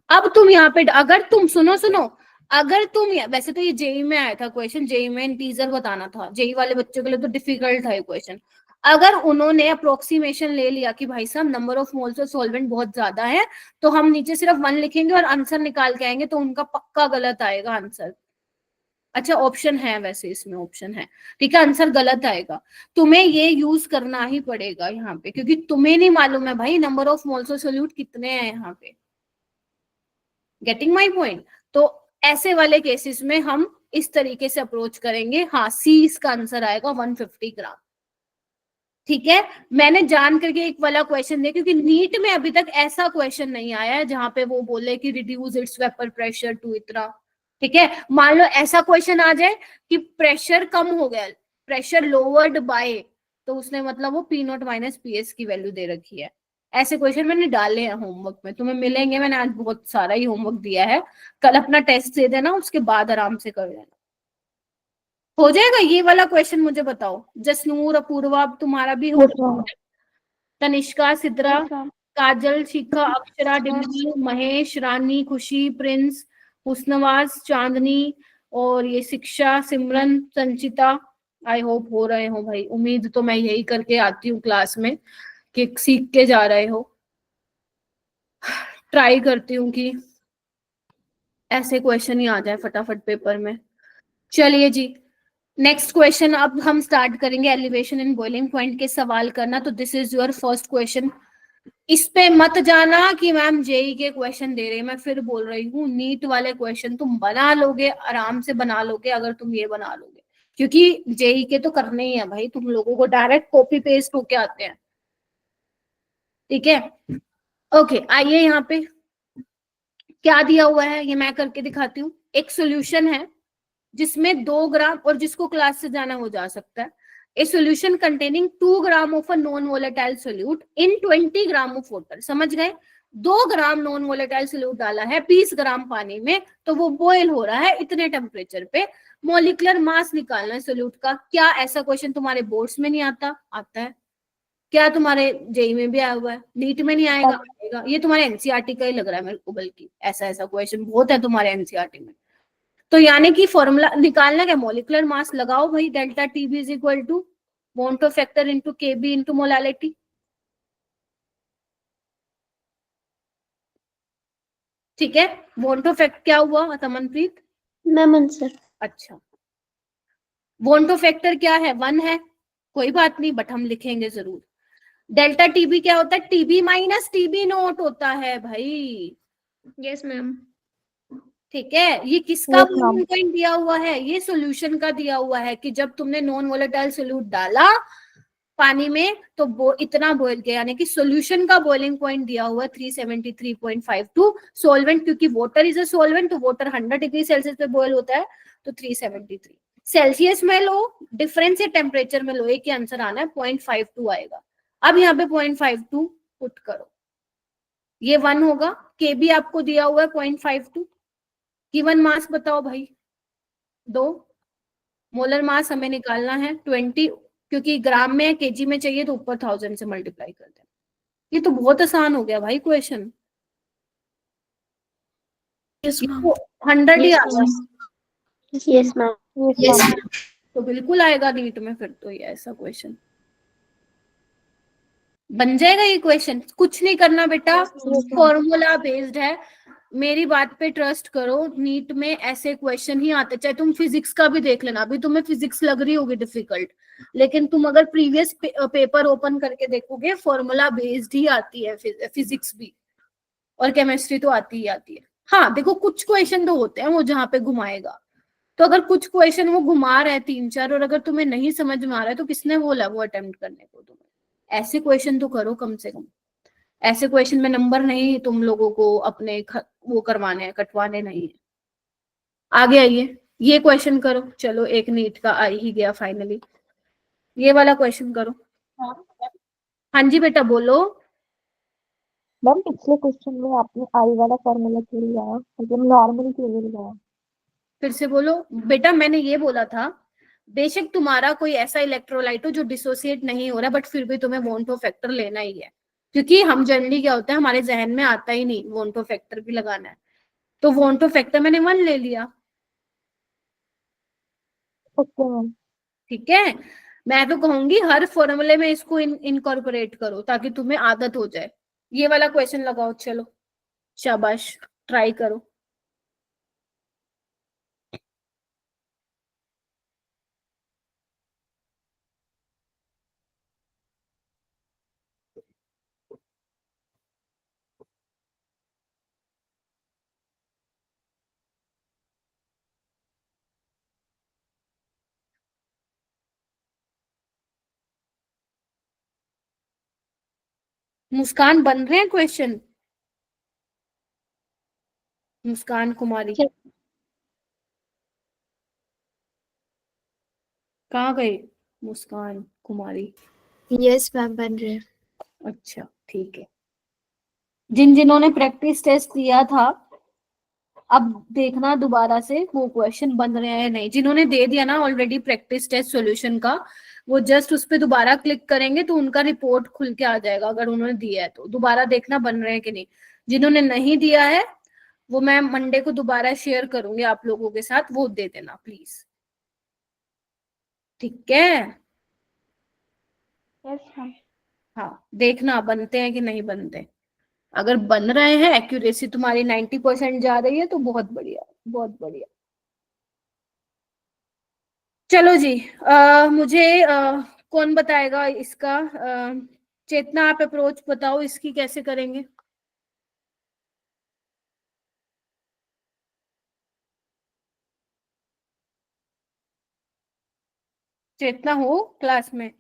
Speaker 1: अब तुम यहाँ पे अगर तुम सुनो, अगर तुम वैसे तो ये जेई में आया था क्वेश्चन, जेई में इंटीजर बताना था, जेई वाले बच्चों के लिए तो डिफिकल्ट था ये क्वेश्चन। अगर उन्होंने अप्रोक्सीमेशन ले लिया कि भाई साहब number of moles of solvent बहुत ज्यादा है, तो हम नीचे सिर्फ 1 लिखेंगे और आंसर निकाल के आएंगे, तो उनका पक्का गलत आएगा आंसर। अच्छा ऑप्शन है, वैसे इसमें ऑप्शन है, ठीक है, आंसर गलत आएगा। तुम्हें ये यूज करना ही पड़ेगा यहाँ पे, क्योंकि तुम्हें नहीं मालूम है भाई number of moles of solute कितने हैं यहाँ पे। Getting my point. तो ऐसे वाले केसेस में हम इस तरीके से अप्रोच करेंगे। हाँ, सी इसका आंसर आएगा 150 ग्राम, ठीक है। मैंने जान करके एक वाला क्वेश्चन दिया, क्योंकि नीट में अभी तक ऐसा क्वेश्चन नहीं आया है जहां पे वो बोले कि reduce its vapour pressure to इतना, ठीक है। मान लो ऐसा क्वेश्चन आ जाए कि प्रेशर कम हो गया, प्रेशर लोवर्ड बाय, तो उसने मतलब वो p not minus P S की वैल्यू दे रखी है। ऐसे क्वेश्चन मैंने डाले हैं होमवर्क में, तुम्हें मिलेंगे, मैंने आज बहुत सारा ही होमवर्क दिया है। कल अपना टेस्ट दे देना, उसके बाद आराम से कर लेना, हो जाएगा। ये वाला क्वेश्चन मुझे बताओ, जसनूर, अपूर्वा, अब तुम्हारा भी हो, तनिष्का, सिद्रा, काजल, शिखा, अक्षरा, डिम्पल, महेश, रानी, खुशी, प्रिंस, हुस्नवाज, चांदनी, और ये शिक्षा, सिमरन, संचिता। आई होप हो रहे हो भाई, उम्मीद तो मैं यही करके आती हूँ क्लास में कि सीख के जा रहे हो। ट्राई करती हूँ कि ऐसे क्वेश्चन ही आ जाए फटाफट पेपर में। चलिए जी, नेक्स्ट क्वेश्चन अब हम स्टार्ट करेंगे एलिवेशन इन बॉइलिंग पॉइंट के सवाल करना। तो this is your first question. इस पे मत जाना कि मैम जेई के क्वेश्चन दे रहे हैं, मैं फिर बोल रही हूँ नीट वाले क्वेश्चन तुम बना लोगे, आराम से बना लोगे अगर तुम ये बना लोगे, क्योंकि जेई के तो करने ही है भाई, तुम लोगों को डायरेक्ट कॉपी पेस्ट होके आते हैं, ठीक है। ओके, आइए यहाँ पे क्या दिया हुआ है ये मैं करके दिखाती हूँ। एक सोल्यूशन है जिसमें 2 ग्राम, और जिसको क्लास से जाना हो जा सकता है, a solution containing 2 gram of a non volatile solute in 20 gram of water. समझ गए, 2 ग्राम नॉन वोलेटाइल सोल्यूट डाला है 20 ग्राम पानी में, तो वो बॉयल हो रहा है इतने टेम्परेचर पे। मॉलिक्यूलर मास निकालना है सोल्यूट का। क्या ऐसा क्वेश्चन तुम्हारे बोर्ड्स में नहीं आता? आता है। क्या तुम्हारे जेई में भी आया हुआ है? नीट में नहीं आएगा? आएगा। ये तुम्हारे एनसीईआरटी का ही लग रहा है मेरे को, बल्कि ऐसा क्वेश्चन बहुत है तुम्हारे एनसीईआरटी में। तो यानी कि फॉर्मूला निकालना क्या, मॉलिक्यूलर मास लगाओ भाई, delta TB is equal to मोन्टो factor into K B into molality. ठीक है, मोन्टो फैक्टर क्या हुआ तमनप्रीत?
Speaker 5: Ma'am answer.
Speaker 1: अच्छा, मोन्टो फैक्टर क्या है? 1 है, कोई बात नहीं, बट हम लिखेंगे जरूर। डेल्टा टीबी क्या होता है? टीबी माइनस टीबी नोट होता है भाई।
Speaker 3: Yes ma'am. ठीक
Speaker 1: है, ये किसका बॉइलिंग पॉइंट दिया हुआ है? ये सॉल्यूशन का दिया हुआ है कि जब तुमने नॉन वोलेटाइल सोल्यूट डाला पानी में तो वो इतना बॉयल किया, यानी कि सॉल्यूशन का बॉइलिंग पॉइंट दिया हुआ है 373.52। सॉल्वेंट, क्योंकि वाटर इज अ सॉल्वेंट, तो वाटर 100 डिग्री सेल्सियस पे बॉयल होता है, तो 373। सेल्सियस में लो, डिफरेंस या टेम्परेचर में लो, एक ही आंसर आना है, 0.52 आएगा। अब यहाँ पे 0.52 पुट करो, ये 1 होगा, के भी आपको दिया हुआ है 0.52, गिवन मास बताओ भाई, 2, मोलर मास हमें निकालना है 20, क्योंकि ग्राम में केजी में चाहिए तो ऊपर 1000 से मल्टीप्लाई कर देना। ये तो बहुत आसान हो गया भाई क्वेश्चन,
Speaker 3: Yes, ma'am.
Speaker 1: 100 ही आ गया।
Speaker 5: Yes ma'am.
Speaker 3: Yes.
Speaker 1: तो बिल्कुल आएगा नीट में फिर तो ये ऐसा क्वेश्चन बन जाएगा। ये क्वेश्चन कुछ नहीं करना बेटा, फॉर्मूला बेस्ड है, मेरी बात पे ट्रस्ट करो, नीट में ऐसे क्वेश्चन ही आते, चाहे तुम फिजिक्स का भी देख लेना, अभी तुम्हें फिजिक्स लग रही होगी डिफिकल्ट, लेकिन तुम अगर प्रीवियस पेपर ओपन करके देखोगे फॉर्मूला बेस्ड ही आती है फिजिक्स भी, और केमिस्ट्री तो आती ही आती है। हाँ देखो कुछ क्वेश्चन तो होते हैं वो जहाँ पे घुमाएगा, तो अगर कुछ क्वेश्चन वो घुमा रहे हैं 3-4 और अगर तुम्हें नहीं समझ में आ रहा है तो किसने बोला वो अटेम्प्ट करने को तुम्हें, ऐसे क्वेश्चन तो करो कम से कम, ऐसे क्वेश्चन में नंबर नहीं तुम लोगों को अपने वो करवाने हैं, कटवाने नहीं है। आगे आइए, ये क्वेश्चन करो, चलो एक नीट का आ ही गया फाइनली, ये वाला क्वेश्चन करो। हाँ जी बेटा बोलो।
Speaker 2: मैम पिछले क्वेश्चन में आपने आई वाला फॉर्मूला क्यों लिया, मतलब नॉर्मल क्यों नहीं लिया?
Speaker 1: फिर से बोलो बेटा, मैंने ये बोला था बेशक तुम्हारा कोई ऐसा इलेक्ट्रोलाइट हो जो डिसोसिएट नहीं हो रहा, बट फिर भी तुम्हें वोंटो फैक्टर लेना ही है, क्योंकि हम जनरली क्या होता है हमारे जहन में आता ही नहीं वोंटो फैक्टर भी लगाना है, तो वोंटो फैक्टर मैंने 1 ले लिया।
Speaker 2: Okay ma'am.
Speaker 1: ठीक है, मैं तो कहूंगी हर फॉर्मूले में इसको इनकॉर्पोरेट करो ताकि तुम्हें आदत हो जाए। ये वाला क्वेश्चन लगाओ, चलो शाबाश, ट्राई करो। मुस्कान बन रहे हैं क्वेश्चन, मुस्कान कुमारी कहाँ गई, मुस्कान कुमारी?
Speaker 3: Yes, ma'am, बन रहे हैं।
Speaker 1: अच्छा ठीक है, जिन्होंने प्रैक्टिस टेस्ट दिया था अब देखना दोबारा से वो क्वेश्चन बन रहे हैं नहीं, जिन्होंने दे दिया ना ऑलरेडी प्रैक्टिस टेस्ट सॉल्यूशन का, वो जस्ट उस पर दोबारा क्लिक करेंगे तो उनका रिपोर्ट खुल के आ जाएगा, अगर उन्होंने दिया है तो दोबारा देखना बन रहे हैं कि नहीं। जिन्होंने नहीं दिया है वो मैं मंडे को दोबारा शेयर करूंगी आप लोगों के साथ, वो दे देना प्लीज, ठीक है?
Speaker 4: Yes ma'am.
Speaker 1: हाँ देखना बनते हैं कि नहीं बनते, अगर बन रहे हैं एक्यूरेसी तुम्हारी 90% जा रही है तो बहुत बढ़िया, बहुत बढ़िया। चलो जी, मुझे कौन बताएगा इसका, चेतना आप अप्रोच बताओ इसकी कैसे करेंगे। चेतना हो क्लास में?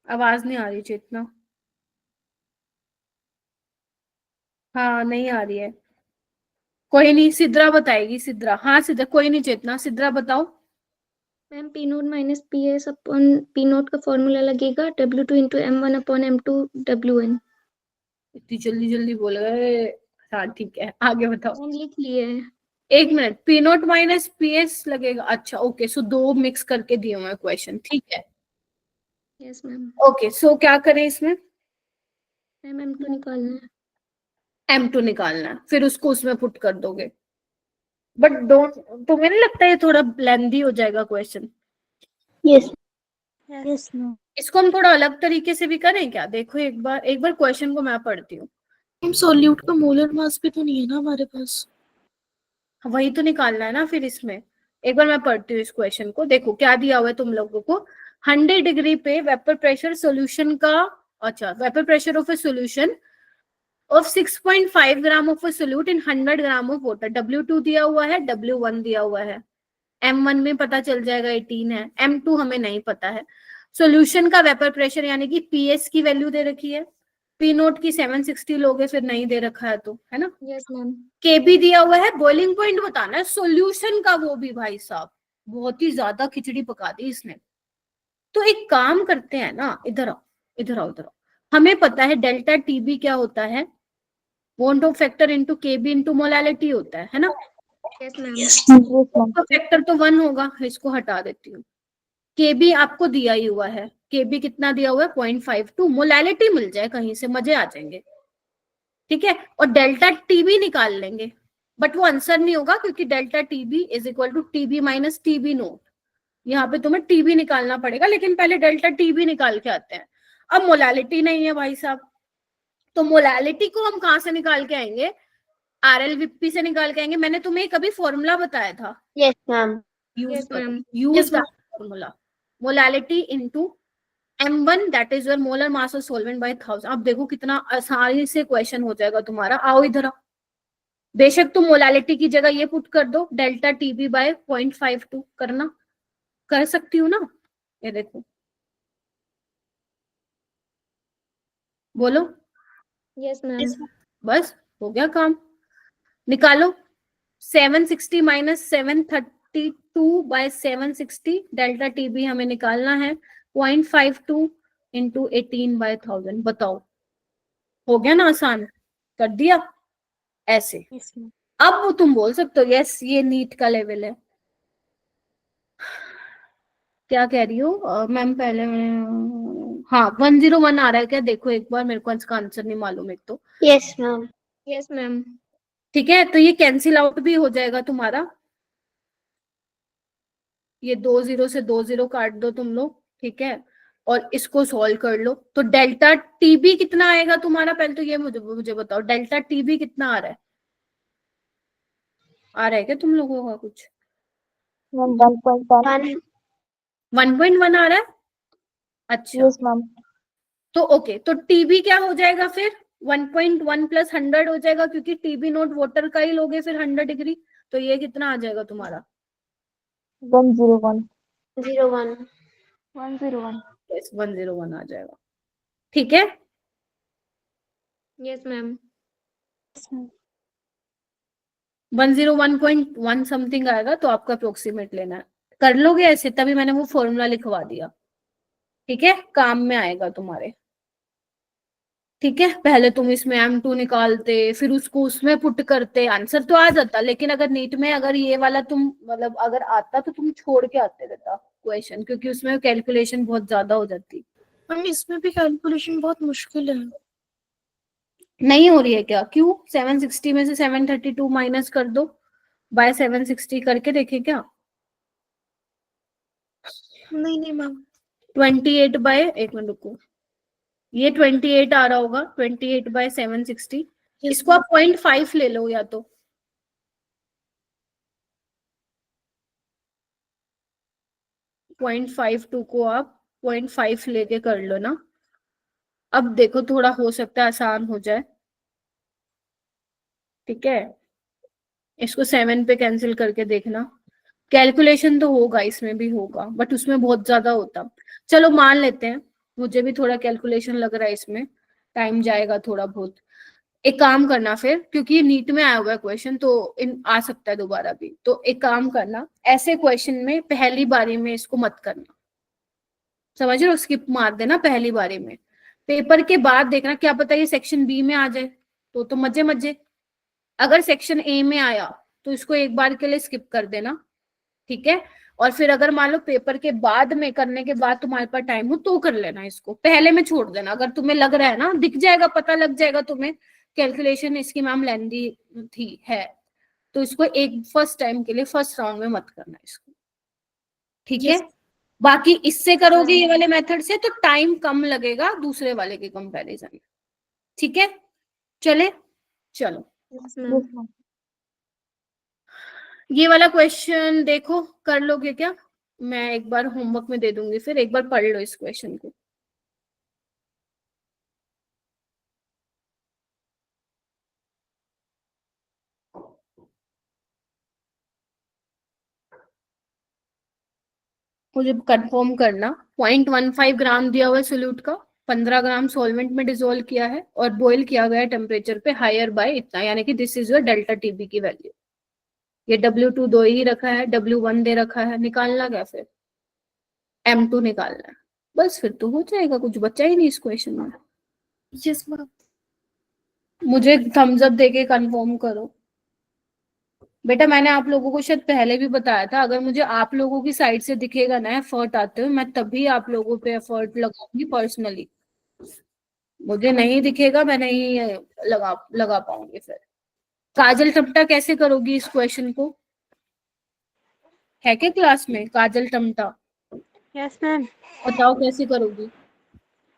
Speaker 1: आवाज नहीं आ रही चेतना, हाँ नहीं आ रही है, कोई नहीं सिद्रा बताएगी, सिद्रा, हाँ सिद्रा, कोई नहीं चेतना, सिद्रा बताओ।
Speaker 7: Ma'am P note minus P s upon P note का फॉर्मूला लगेगा W2 into M1 upon M2 WN।
Speaker 1: इतनी जल्दी जल्दी बोल गए, हाँ ठीक है आगे बताओ।
Speaker 7: मैम लिख लिए हैं।
Speaker 1: एक minute, P note minus P S लगेगा, अच्छा ओके, सो 2 मिक्स करके दिए हुए क्वेश्चन, ठीक है
Speaker 7: यस मैम।
Speaker 1: ओके, सो क्या करें इसमें?
Speaker 7: मैम M2 निकालना है।
Speaker 1: M2 निकालना है, फिर उसको उसमें पुट कर दोगे, बट डोंट, तुम्हें नहीं लगता ये थोड़ा लेंदी हो जाएगा क्वेश्चन?
Speaker 5: Yes
Speaker 2: yes ma'am.
Speaker 1: इसको हम थोड़ा अलग तरीके से भी करें क्या? देखो एक बार क्वेश्चन को मैं पढ़ती हूँ।
Speaker 3: हम सॉल्यूट का मोलर मास भी तो नहीं है ना हमारे पास।
Speaker 1: वही तो निकालना है ना फिर इसमें, एक बार मैं पढ़ती हूँ इस क्वेश्चन को, देखो क्या दिया हुआ है तुम लोगों को। 100 डिग्री पे वेपर प्रेशर सोल्यूशन का, अच्छा vapour pressure of a solution of 6.5 gram of a solute in 100 gram of water, W2 दिया हुआ है, W1 दिया हुआ है, M1 में पता चल जाएगा 18 है, M2 हमें नहीं पता है, सॉल्यूशन का वेपर प्रेशर यानी कि पीएस की वैल्यू दे रखी है, पी नोट की 760 लोगे, फिर नहीं दे रखा है तो, है ना।
Speaker 7: Yes ma'am.
Speaker 1: केबी दिया हुआ है, बॉइलिंग पॉइंट बताना है सॉल्यूशन का, वो भी भाई साहब बहुत ही ज्यादा खिचड़ी पका दी इसने। तो एक काम करते हैं ना, इधर आओ इधर आओ इधर आओ, हमें पता है डेल्टा टीबी क्या होता है, bond of factor into K B into molality होता है ना।
Speaker 7: Yes ma'am.
Speaker 1: तो फैक्टर तो 1 होगा, इसको हटा देती हूँ। केबी आपको दिया ही हुआ है, केबी कितना दिया हुआ है 0.52, मोलालिटी मिल जाए कहीं से मजे आ जाएंगे, ठीक है। और डेल्टा टीबी निकाल लेंगे, बट वो आंसर नहीं होगा क्योंकि delta TB is equal to TB minus TB naught. यहाँ पे तुम्हें टीबी निकालना पड़ेगा, लेकिन पहले डेल्टा टीबी निकाल के आते हैं। अब मोलालिटी नहीं है भाई साहब, तो मोलालिटी को हम कहाँ से निकाल के आएंगे, आरएल विपी से निकाल के आएंगे। मैंने तुम्हें कभी फॉर्मूला बताया था,
Speaker 5: yes ma'am.
Speaker 7: Yes, ma'am.
Speaker 1: Use formula, molality into M1 that is your molar mass of solvent by 1000। अब देखो कितना आसानी से क्वेश्चन हो जाएगा तुम्हारा। आओ इधर आओ, बेशक तुम मोलालिटी की जगह ये पुट कर दो डेल्टा टीबी बाय 0.52 करना, कर सकती हूँ ना। ये देखो, बोलो।
Speaker 7: Yes, ma'am.
Speaker 1: बस हो गया काम, निकालो। 760 माइनस 732 बाय 760, डेल्टा टीबी हमें निकालना है 0.52 इंटू 18 बाय 1000। बताओ, हो गया ना आसान, कर दिया ऐसे।
Speaker 2: Yes ma'am.
Speaker 1: अब वो तुम बोल सकते हो यस ये नीट का लेवल है। क्या कह रही हो मैम, पहले हाँ 101 आ रहा है क्या, देखो एक बार, मेरे को इसका आंसर नहीं मालूम एक तो।
Speaker 5: Yes ma'am.
Speaker 7: Yes, ma'am.
Speaker 1: ठीक है, तो ये कैंसिल आउट भी हो जाएगा तुम्हारा, ये 2 0 से 2 0 काट दो तुम लोग, ठीक है। और इसको सॉल्व कर लो, तो डेल्टा टीबी कितना आएगा तुम्हारा, पहले तो ये मुझे मुझे बताओ, डेल्टा टीबी कितना आ रहा है, आ रहा है क्या तुम लोगों का कुछ।
Speaker 5: 1.
Speaker 1: 1.1 आ रहा है, अच्छा।
Speaker 2: Yes ma'am.
Speaker 1: तो ओके, तो टीबी क्या हो जाएगा फिर, 1.1 प्लस 100 हो जाएगा, क्योंकि टीबी नोट वाटर का ही लोगे फिर 100 डिग्री, तो ये कितना आ जाएगा तुम्हारा
Speaker 2: 101।
Speaker 5: 01.
Speaker 4: 101.
Speaker 1: 101 आ जाएगा, ठीक है।
Speaker 7: Yes, ma'am.
Speaker 1: 101.1 समथिंग आएगा, तो आपका अप्रोक्सीमेट लेना है, कर लोगे ऐसे, तभी मैंने वो फॉर्मूला लिखवा दिया, ठीक है, काम में आएगा तुम्हारे। ठीक है, पहले तुम इसमें M2 निकालते, फिर उसको उसमें पुट करते, आंसर तो आ जाता, लेकिन अगर नीट में अगर ये वाला तुम मतलब अगर आता तो तुम छोड़ के आते रहता क्वेश्चन, क्योंकि उसमें कैलकुलेशन बहुत ज्यादा हो जाती।
Speaker 3: मैम इसमें भी कैलकुलेशन बहुत मुश्किल है।
Speaker 1: नहीं हो रही है क्या, क्यों, 760 में से 732 माइनस कर दो, बाय 760 करके देखे क्या।
Speaker 3: नहीं नहीं मैम।
Speaker 1: 28 बाय, एक मिनट रुको, ये 28 आ रहा होगा, 28 बाय 760, इसको आप 0.5 ले लो, या तो 0.52 को आप 0.5 लेके कर लो ना। अब देखो थोड़ा हो सकता है आसान हो जाए, ठीक है, इसको 7 पे कैंसिल करके देखना, कैलकुलेशन तो होगा, इसमें भी होगा, बट उसमें बहुत ज्यादा होता। चलो मान लेते हैं, मुझे भी थोड़ा कैलकुलेशन लग रहा है, इसमें टाइम जाएगा थोड़ा बहुत। एक काम करना फिर, क्योंकि ये नीट में आया हुआ है क्वेश्चन, तो इन आ सकता है दोबारा भी, तो एक काम करना, ऐसे क्वेश्चन में पहली बारी में इसको मत करना, समझ रहे हो, स्किप मार देना पहली बारी में, पेपर के बाद देखना, क्या पता ये सेक्शन बी में आ जाए, तो मजे मजे। अगर सेक्शन ए में आया तो इसको एक बार के लिए स्किप कर देना, ठीक है। और फिर अगर मान लो पेपर के बाद में करने के बाद तुम्हारे पास टाइम हो तो कर लेना, इसको पहले में छोड़ देना, अगर तुम्हें लग रहा है ना, दिख जाएगा, पता लग जाएगा तुम्हें कैलकुलेशन इसकी मैम लेंदी थी है, तो इसको एक फर्स्ट टाइम के लिए फर्स्ट राउंड में मत करना इसको, ठीक है। बाकी इससे करोगे ये वाले मेथड से तो टाइम कम लगेगा दूसरे वाले के कंपैरिजन में, ठीक है। चले, चलो
Speaker 7: Yes, ma'am.
Speaker 1: ये वाला क्वेश्चन देखो, कर लोगे क्या, मैं एक बार होमवर्क में दे दूंगी, फिर एक बार पढ़ लो इस क्वेश्चन को। मुझे कंफर्म करना 0.15 ग्राम दिया हुआ है सोल्यूट का, 15 ग्राम सॉल्वेंट में डिसोल्व किया है और बॉईल किया गया है टेम्परेचर पे हायर बाय इतना, यानी कि this is your delta TB की वैल्यू। ये W2 दो ही रखा है, W1 दे रखा है, निकालना क्या फिर, M2 निकालना है, बस फिर तो हो जाएगा, कुछ बचा ही नहीं इस क्वेश्चन में।
Speaker 3: Yes ma'am.
Speaker 1: मुझे थम्स अप देके कंफर्म करो। बेटा मैंने आप लोगों को शायद पहले भी बताया था, अगर मुझे आप लोगों की साइड से दिखेगा ना एफर्ट आते हुए, मैं तभी आप लोगों पे एफर्ट लगाऊंगी पर्सनली। मुझे नहीं दिखेगा, मैं नहीं लगा पाऊंगी फिर। काजल टमटा कैसे करोगी इस क्वेश्चन को, है क्या क्लास में काजल टमटा?
Speaker 8: Yes ma'am.
Speaker 1: बताओ कैसे करोगी।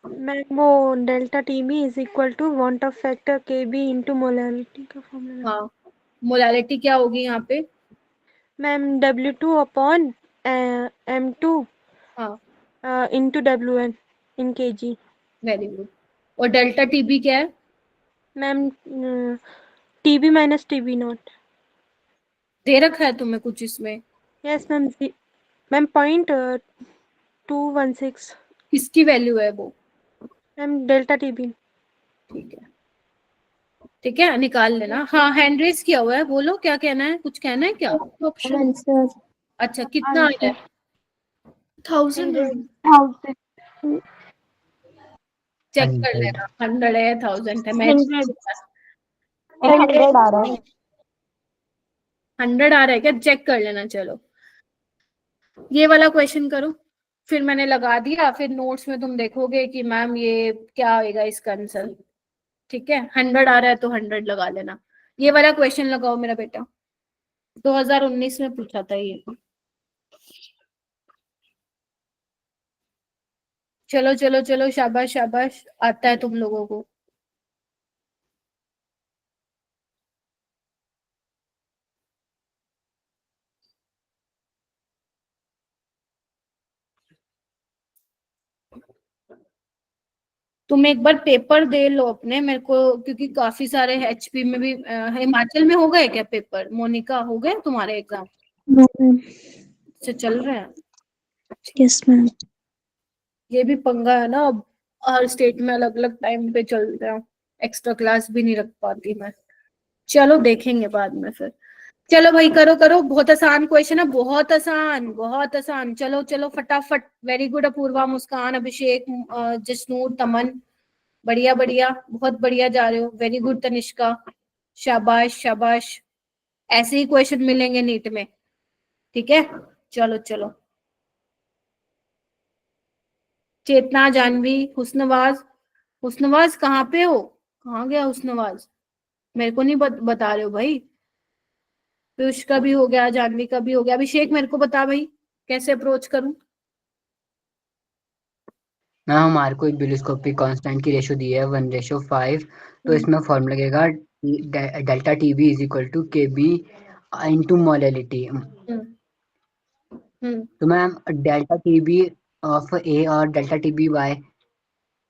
Speaker 8: मैम वो delta TB is equal to van't Hoff factor K B into molality का फॉर्मूला।
Speaker 1: हाँ, मोलालिटी क्या होगी यहाँ पे?
Speaker 8: मैम W2 अपॉन M2
Speaker 1: हाँ
Speaker 8: into WN in kg।
Speaker 1: Very good. और डेल्टा टीबी क्या है?
Speaker 8: Ma'am TB minus TB nought.
Speaker 1: दे रखा है तुम्हें कुछ इसमें?
Speaker 8: Yes ma'am. मैम 0.216।
Speaker 1: किसकी वैल्यू है वो?
Speaker 8: Ma'am delta TB।
Speaker 1: ठीक है, ठीक है, निकाल लेना। हाँ हैंड रेस किया हुआ है, बोलो क्या कहना है, कुछ कहना है क्या?
Speaker 3: ऑप्शन
Speaker 5: आंसर
Speaker 1: अच्छा कितना आया है?
Speaker 3: 1000 है।
Speaker 5: 1000।
Speaker 1: चेक कर
Speaker 6: 100।
Speaker 1: लेना, 100 है 1000 है, मैं
Speaker 2: 100
Speaker 5: 100 आ रहा है।
Speaker 1: 100 आ रहा है क्या, चेक कर लेना। चलो ये वाला क्वेश्चन करो, फिर मैंने लगा दिया, फिर नोट्स में तुम देखोगे कि मैम ये क्या आएगा इसका आंसर। ठीक है, 100 आ रहा है तो 100 लगा लेना। ये वाला क्वेश्चन लगाओ मेरा बेटा, 2019 में पूछा था ये। चलो चलो चलो, शाबाश शाबाश, आता है तुम लोगों को। तुम एक बार पेपर दे लो अपने मेरे को, क्योंकि काफी सारे HP में भी हिमाचल में हो गए क्या पेपर? मोनिका हो गए तुम्हारे एग्जाम?
Speaker 2: मैम।
Speaker 1: से चल रहे हैं?
Speaker 2: Yes ma'am.
Speaker 1: ये भी पंगा है ना, अब हर स्टेट में अलग अलग टाइम पे चलते हैं, एक्स्ट्रा क्लास भी नहीं रख पाती मैं। चलो देखेंगे बाद में फिर। चलो भाई करो करो, बहुत आसान क्वेश्चन है, बहुत आसान बहुत आसान। चलो चलो फटाफट। वेरी गुड अपूर्वा, मुस्कान, अभिषेक, जसनूर, तमन, बढ़िया बढ़िया, बहुत बढ़िया जा रहे हो। वेरी गुड तनिष्का, शाबाश शाबाश। ऐसे ही क्वेश्चन मिलेंगे नीट में, ठीक है। चलो चलो, चेतना, जानवी, हुस्नवाज। हुस्नवाज कहाँ पे हो, कहाँ गया हुस्नवाज? मेरे को नहीं बता रहे हो भाई। पीयूष का भी हो गया, जानवी का भी हो गया। अभिषेक मेरे को बता भाई, कैसे अप्रोच करूं?
Speaker 6: मैम हमारे को बिलोस्कोपिक कांस्टेंट की रेशो दी है 1:5, तो इसमें फॉर्मूला लगेगा delta TB is equal to K B into molality. तो ma'am delta TB of A और delta TB by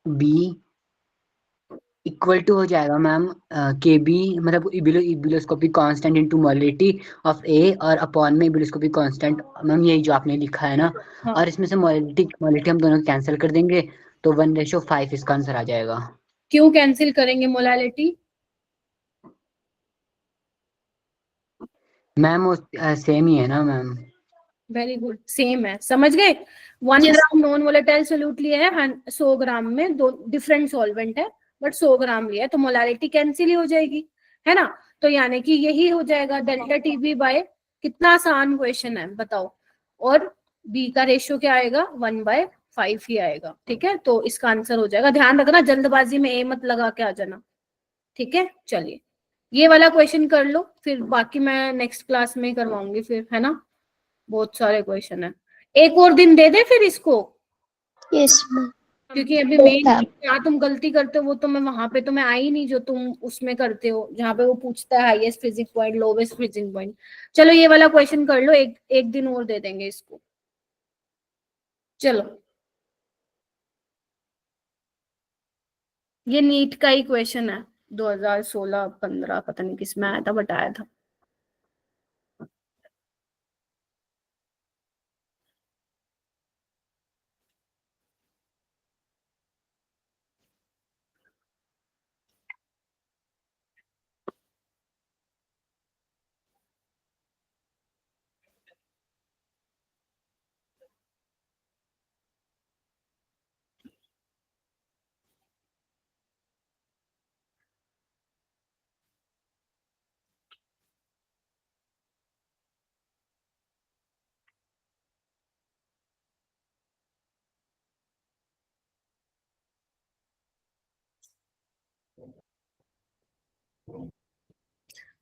Speaker 6: B equal to हो जाएगा मैम के बी, मतलब ebullioscopic constant into molality of A, और अपॉन में इबुलोस्कोपिक कांस्टेंट। मैम यही जो आपने लिखा है ना,
Speaker 1: हाँ।
Speaker 6: और इसमें से मोलैलिटी मोलैलिटी हम दोनों कैंसिल कर देंगे, तो 1:5 इसका आंसर आ जाएगा।
Speaker 1: क्यों कैंसिल करेंगे मोलालिटी?
Speaker 6: मैम वो सेम ही है ना मैम।
Speaker 1: वेरी गुड, सेम है, समझ गए। 1 ग्राम नॉन वोलेटाइल सोल्यूट लिया है 100 ग्राम में, दो डिफरेंट सॉल्वेंट है बट 100 ग्राम लिया है, तो मोलालिटी कैंसिल ही हो जाएगी, है ना। तो यानी कि यही हो जाएगा डेल्टा टीबी बाय, कितना आसान क्वेश्चन है बताओ। और बी का रेशियो क्या आएगा, 1/5 ही आएगा, ठीक है। तो इसका आंसर हो जाएगा, ध्यान रखना जल्दबाजी में ए मत लगा के आ जाना, ठीक है। चलिए ये वाला क्वेश्चन कर लो, फिर बाकी मैं नेक्स्ट क्लास में करवाऊंगी फिर, है ना। बहुत सारे क्वेश्चन है, एक और दिन दे दे फिर इसको,
Speaker 5: यस मैम।
Speaker 1: क्योंकि अभी मेन क्या तुम गलती करते हो वो तो मैं वहां पे तो मैं आई नहीं, जो तुम उसमें करते हो जहाँ पे वो पूछता है highest freezing point lowest freezing point. चलो ये वाला क्वेश्चन कर लो, एक दिन और दे देंगे इसको। चलो ये नीट का ही क्वेश्चन है, 2016-15 पता नहीं किस में आया था, बट आया था।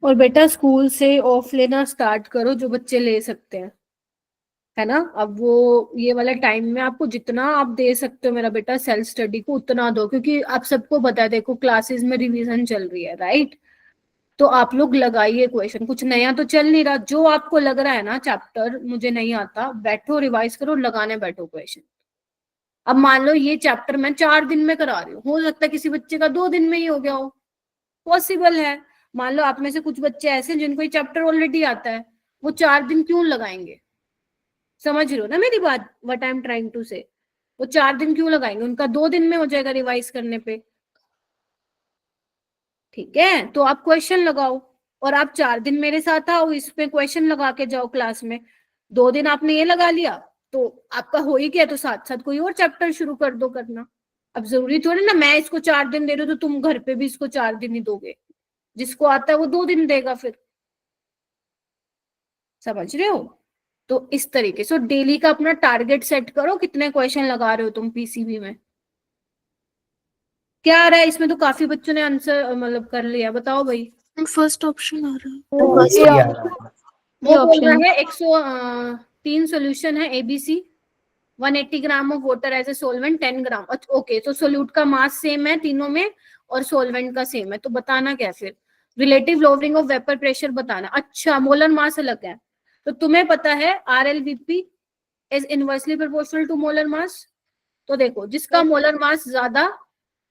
Speaker 1: और बेटा स्कूल से ऑफ लेना स्टार्ट करो जो बच्चे ले सकते हैं, है ना। अब वो ये वाला टाइम में आपको जितना आप दे सकते हो मेरा बेटा सेल्फ स्टडी को उतना दो, क्योंकि आप सबको पता है देखो क्लासेस में रिवीजन चल रही है, राइट। तो आप लोग लगाइए क्वेश्चन, कुछ नया तो चल नहीं रहा, जो आपको लग रहा है ना चैप्टर मुझे नहीं आता, बैठो रिवाइज करो, लगाने बैठो क्वेश्चन। अब मान लो ये चैप्टर मैं 4 दिन में करा रही हूँ, हो सकता है किसी बच्चे का 2 दिन में ही हो गया हो, पॉसिबल है। मान लो आप में से कुछ बच्चे ऐसे हैं जिनको ये चैप्टर ऑलरेडी आता है, वो 4 दिन क्यों लगाएंगे, समझ रहे हो ना मेरी बात, what I am trying to say. वो 4 दिन क्यों लगाएंगे, उनका 2 दिन में हो जाएगा रिवाइज करने पे, ठीक है। तो आप क्वेश्चन लगाओ, और आप 4 दिन मेरे साथ आओ, इस पे क्वेश्चन लगा के जाओ क्लास में। 2 दिन आपने ये लगा लिया तो आपका हो ही गया, तो साथ साथ कोई और चैप्टर शुरू कर दो करना। अब जरूरी थोड़ी ना मैं इसको 4 दिन दे रही हूँ तो तुम घर पे भी इसको 4 दिन ही दोगे, जिसको आता है वो 2 दिन देगा फिर, समझ रहे हो। तो इस तरीके से डेली का अपना टारगेट सेट करो, कितने क्वेश्चन लगा रहे हो तुम पीसीबी में। क्या आ रहा है इसमें, तो काफी बच्चों ने आंसर मतलब कर लिया, बताओ भाई।
Speaker 3: फर्स्ट ऑप्शन आ रहा है।
Speaker 1: वो
Speaker 6: ये आ रहा है।
Speaker 1: वो बोल
Speaker 7: option
Speaker 1: रहा है 103 सोल्यूशन है ABC, 180 gram of water as a solvent, 10 gram. Okay, तो सोल्यूट का मास सेम है तीनों में और सोलवेंट का सेम है, तो बताना क्या फिर, relative lowering of vapour pressure बताना। अच्छा, मोलर मास अलग है, तो तुम्हें पता है RLVP is inversely proportional to molar mass. तो देखो जिसका मोलर मास ज्यादा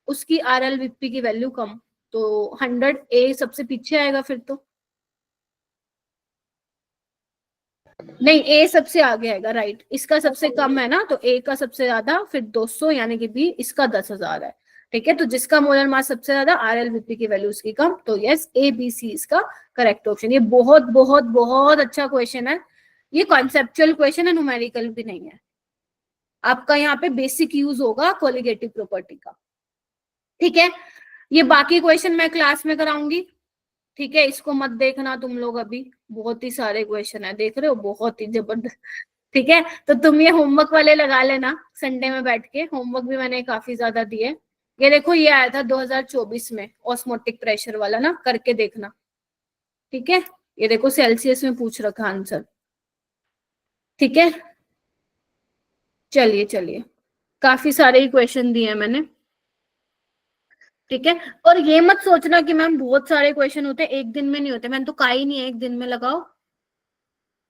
Speaker 1: उसकी RLVP की वैल्यू कम, तो 100A सबसे पीछे आएगा फिर तो, नहीं A सबसे आगे आएगा, राइट। इसका सबसे कम है ना, तो A का सबसे ज्यादा, फिर 200 यानी कि B, इसका 10,000 है, ठीक है। तो जिसका मोलर मास सबसे ज्यादा RLVP की वैल्यू उसकी कम, तो यस ABC इसका करेक्ट ऑप्शन। ये बहुत बहुत बहुत अच्छा क्वेश्चन है, ये कॉन्सेप्चुअल क्वेश्चन है, न्यूमेरिकल भी नहीं है। आपका यहाँ पे बेसिक यूज होगा कोलिगेटिव प्रॉपर्टी का, ठीक है। ये बाकी क्वेश्चन मैं क्लास में कराऊंगी, ठीक है। इसको मत देखना तुम लोग अभी, बहुत ही सारे क्वेश्चन है, देख रहे हो, बहुत ही जबरदस्त, ठीक है। तो तुम ये होमवर्क वाले लगा लेना संडे में बैठ के, होमवर्क भी मैंने काफी ज्यादा दिए। ये देखो ये आया था 2024 में ऑस्मोटिक प्रेशर वाला ना, करके देखना, ठीक है। ये देखो सेल्सियस में पूछ रखा आंसर, ठीक है। चलिए चलिए, काफी सारे ही क्वेश्चन दिए मैंने, ठीक है। और ये मत सोचना कि मैम बहुत सारे क्वेश्चन होते हैं, एक दिन में नहीं होते, मैंने तो कहा ही नहीं है एक दिन में लगाओ,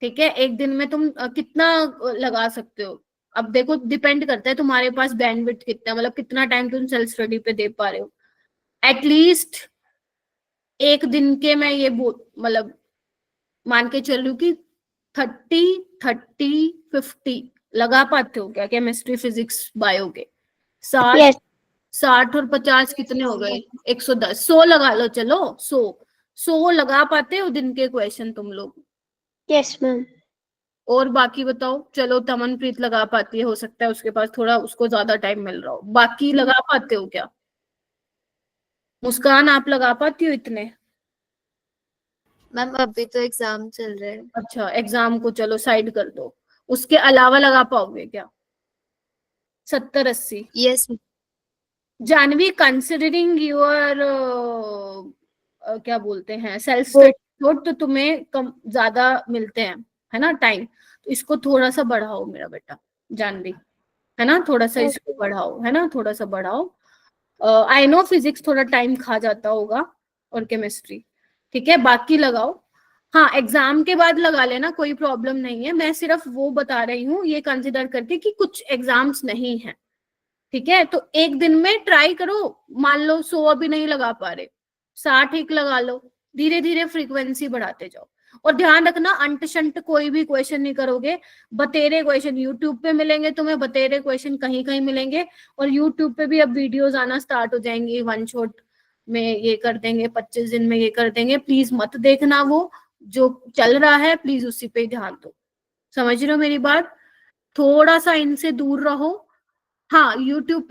Speaker 1: ठीक है। एक दिन में तुम कितना लगा सकते हो, अब देखो डिपेंड करता है तुम्हारे पास बैंडविड्थ कितना, मतलब कितना टाइम तुम सेल्फ स्टडी पे दे पा रहे हो। एटलीस्ट एक दिन के मैं ये मतलब मान के चल रही हूँ कि 30-30-50 लगा पाते हो क्या, केमिस्ट्री फिजिक्स बायो के 60
Speaker 5: Yes.
Speaker 1: 60 और 50 कितने हो गए, 110, 100 लगा लो, चलो 100 लगा पाते हो दिन के क्वेश्चन तुम लोग।
Speaker 5: Yes, ma'am.
Speaker 1: और बाकी बताओ, चलो तमनप्रीत लगा पाती है, हो सकता है उसके पास थोड़ा उसको ज्यादा टाइम मिल रहा हो, बाकी लगा पाते हो क्या, मुस्कान आप लगा पाती हो इतने।
Speaker 3: मैम अभी तो एग्जाम चल रहे हैं।
Speaker 1: अच्छा, एग्जाम को चलो साइड कर दो, उसके अलावा लगा पाओगे क्या 70-80?
Speaker 3: यस
Speaker 1: जानवी, कंसिडरिंग योर क्या बोलते हैं सेल्फ स्टडी लोड, तो तुम्हें कम ज्यादा मिलते हैं, है ना टाइम, तो इसको थोड़ा सा बढ़ाओ मेरा बेटा जानवी, है ना, थोड़ा सा इसको बढ़ाओ, है ना, थोड़ा सा बढ़ाओ। आई नो फिजिक्स थोड़ा टाइम खा जाता होगा और केमिस्ट्री, ठीक है, बाकी लगाओ। हाँ, एग्जाम के बाद लगा लेना, कोई प्रॉब्लम नहीं है, मैं सिर्फ वो बता रही हूँ ये कंसिडर करके कि कुछ एग्जाम्स नहीं है, ठीक है। तो एक दिन में ट्राई करो, मान लो 100 अभी नहीं लगा पा रहे, 60 एक लगा लो, धीरे धीरे फ्रीक्वेंसी बढ़ाते जाओ। और ध्यान रखना अंट शंट कोई भी क्वेश्चन नहीं करोगे, बतेरे क्वेश्चन यूट्यूब पे मिलेंगे तुम्हें, बतेरे क्वेश्चन कहीं कहीं मिलेंगे, और यूट्यूब पे भी अब वीडियोस आना स्टार्ट हो जाएंगी, वन शॉट में ये कर देंगे, 25 दिन में ये कर देंगे, प्लीज मत देखना, वो जो चल रहा है प्लीज उसी पे ध्यान दो, समझ रहे हो मेरी बात, थोड़ा सा इनसे दूर रहो। हाँ, यूट्यूब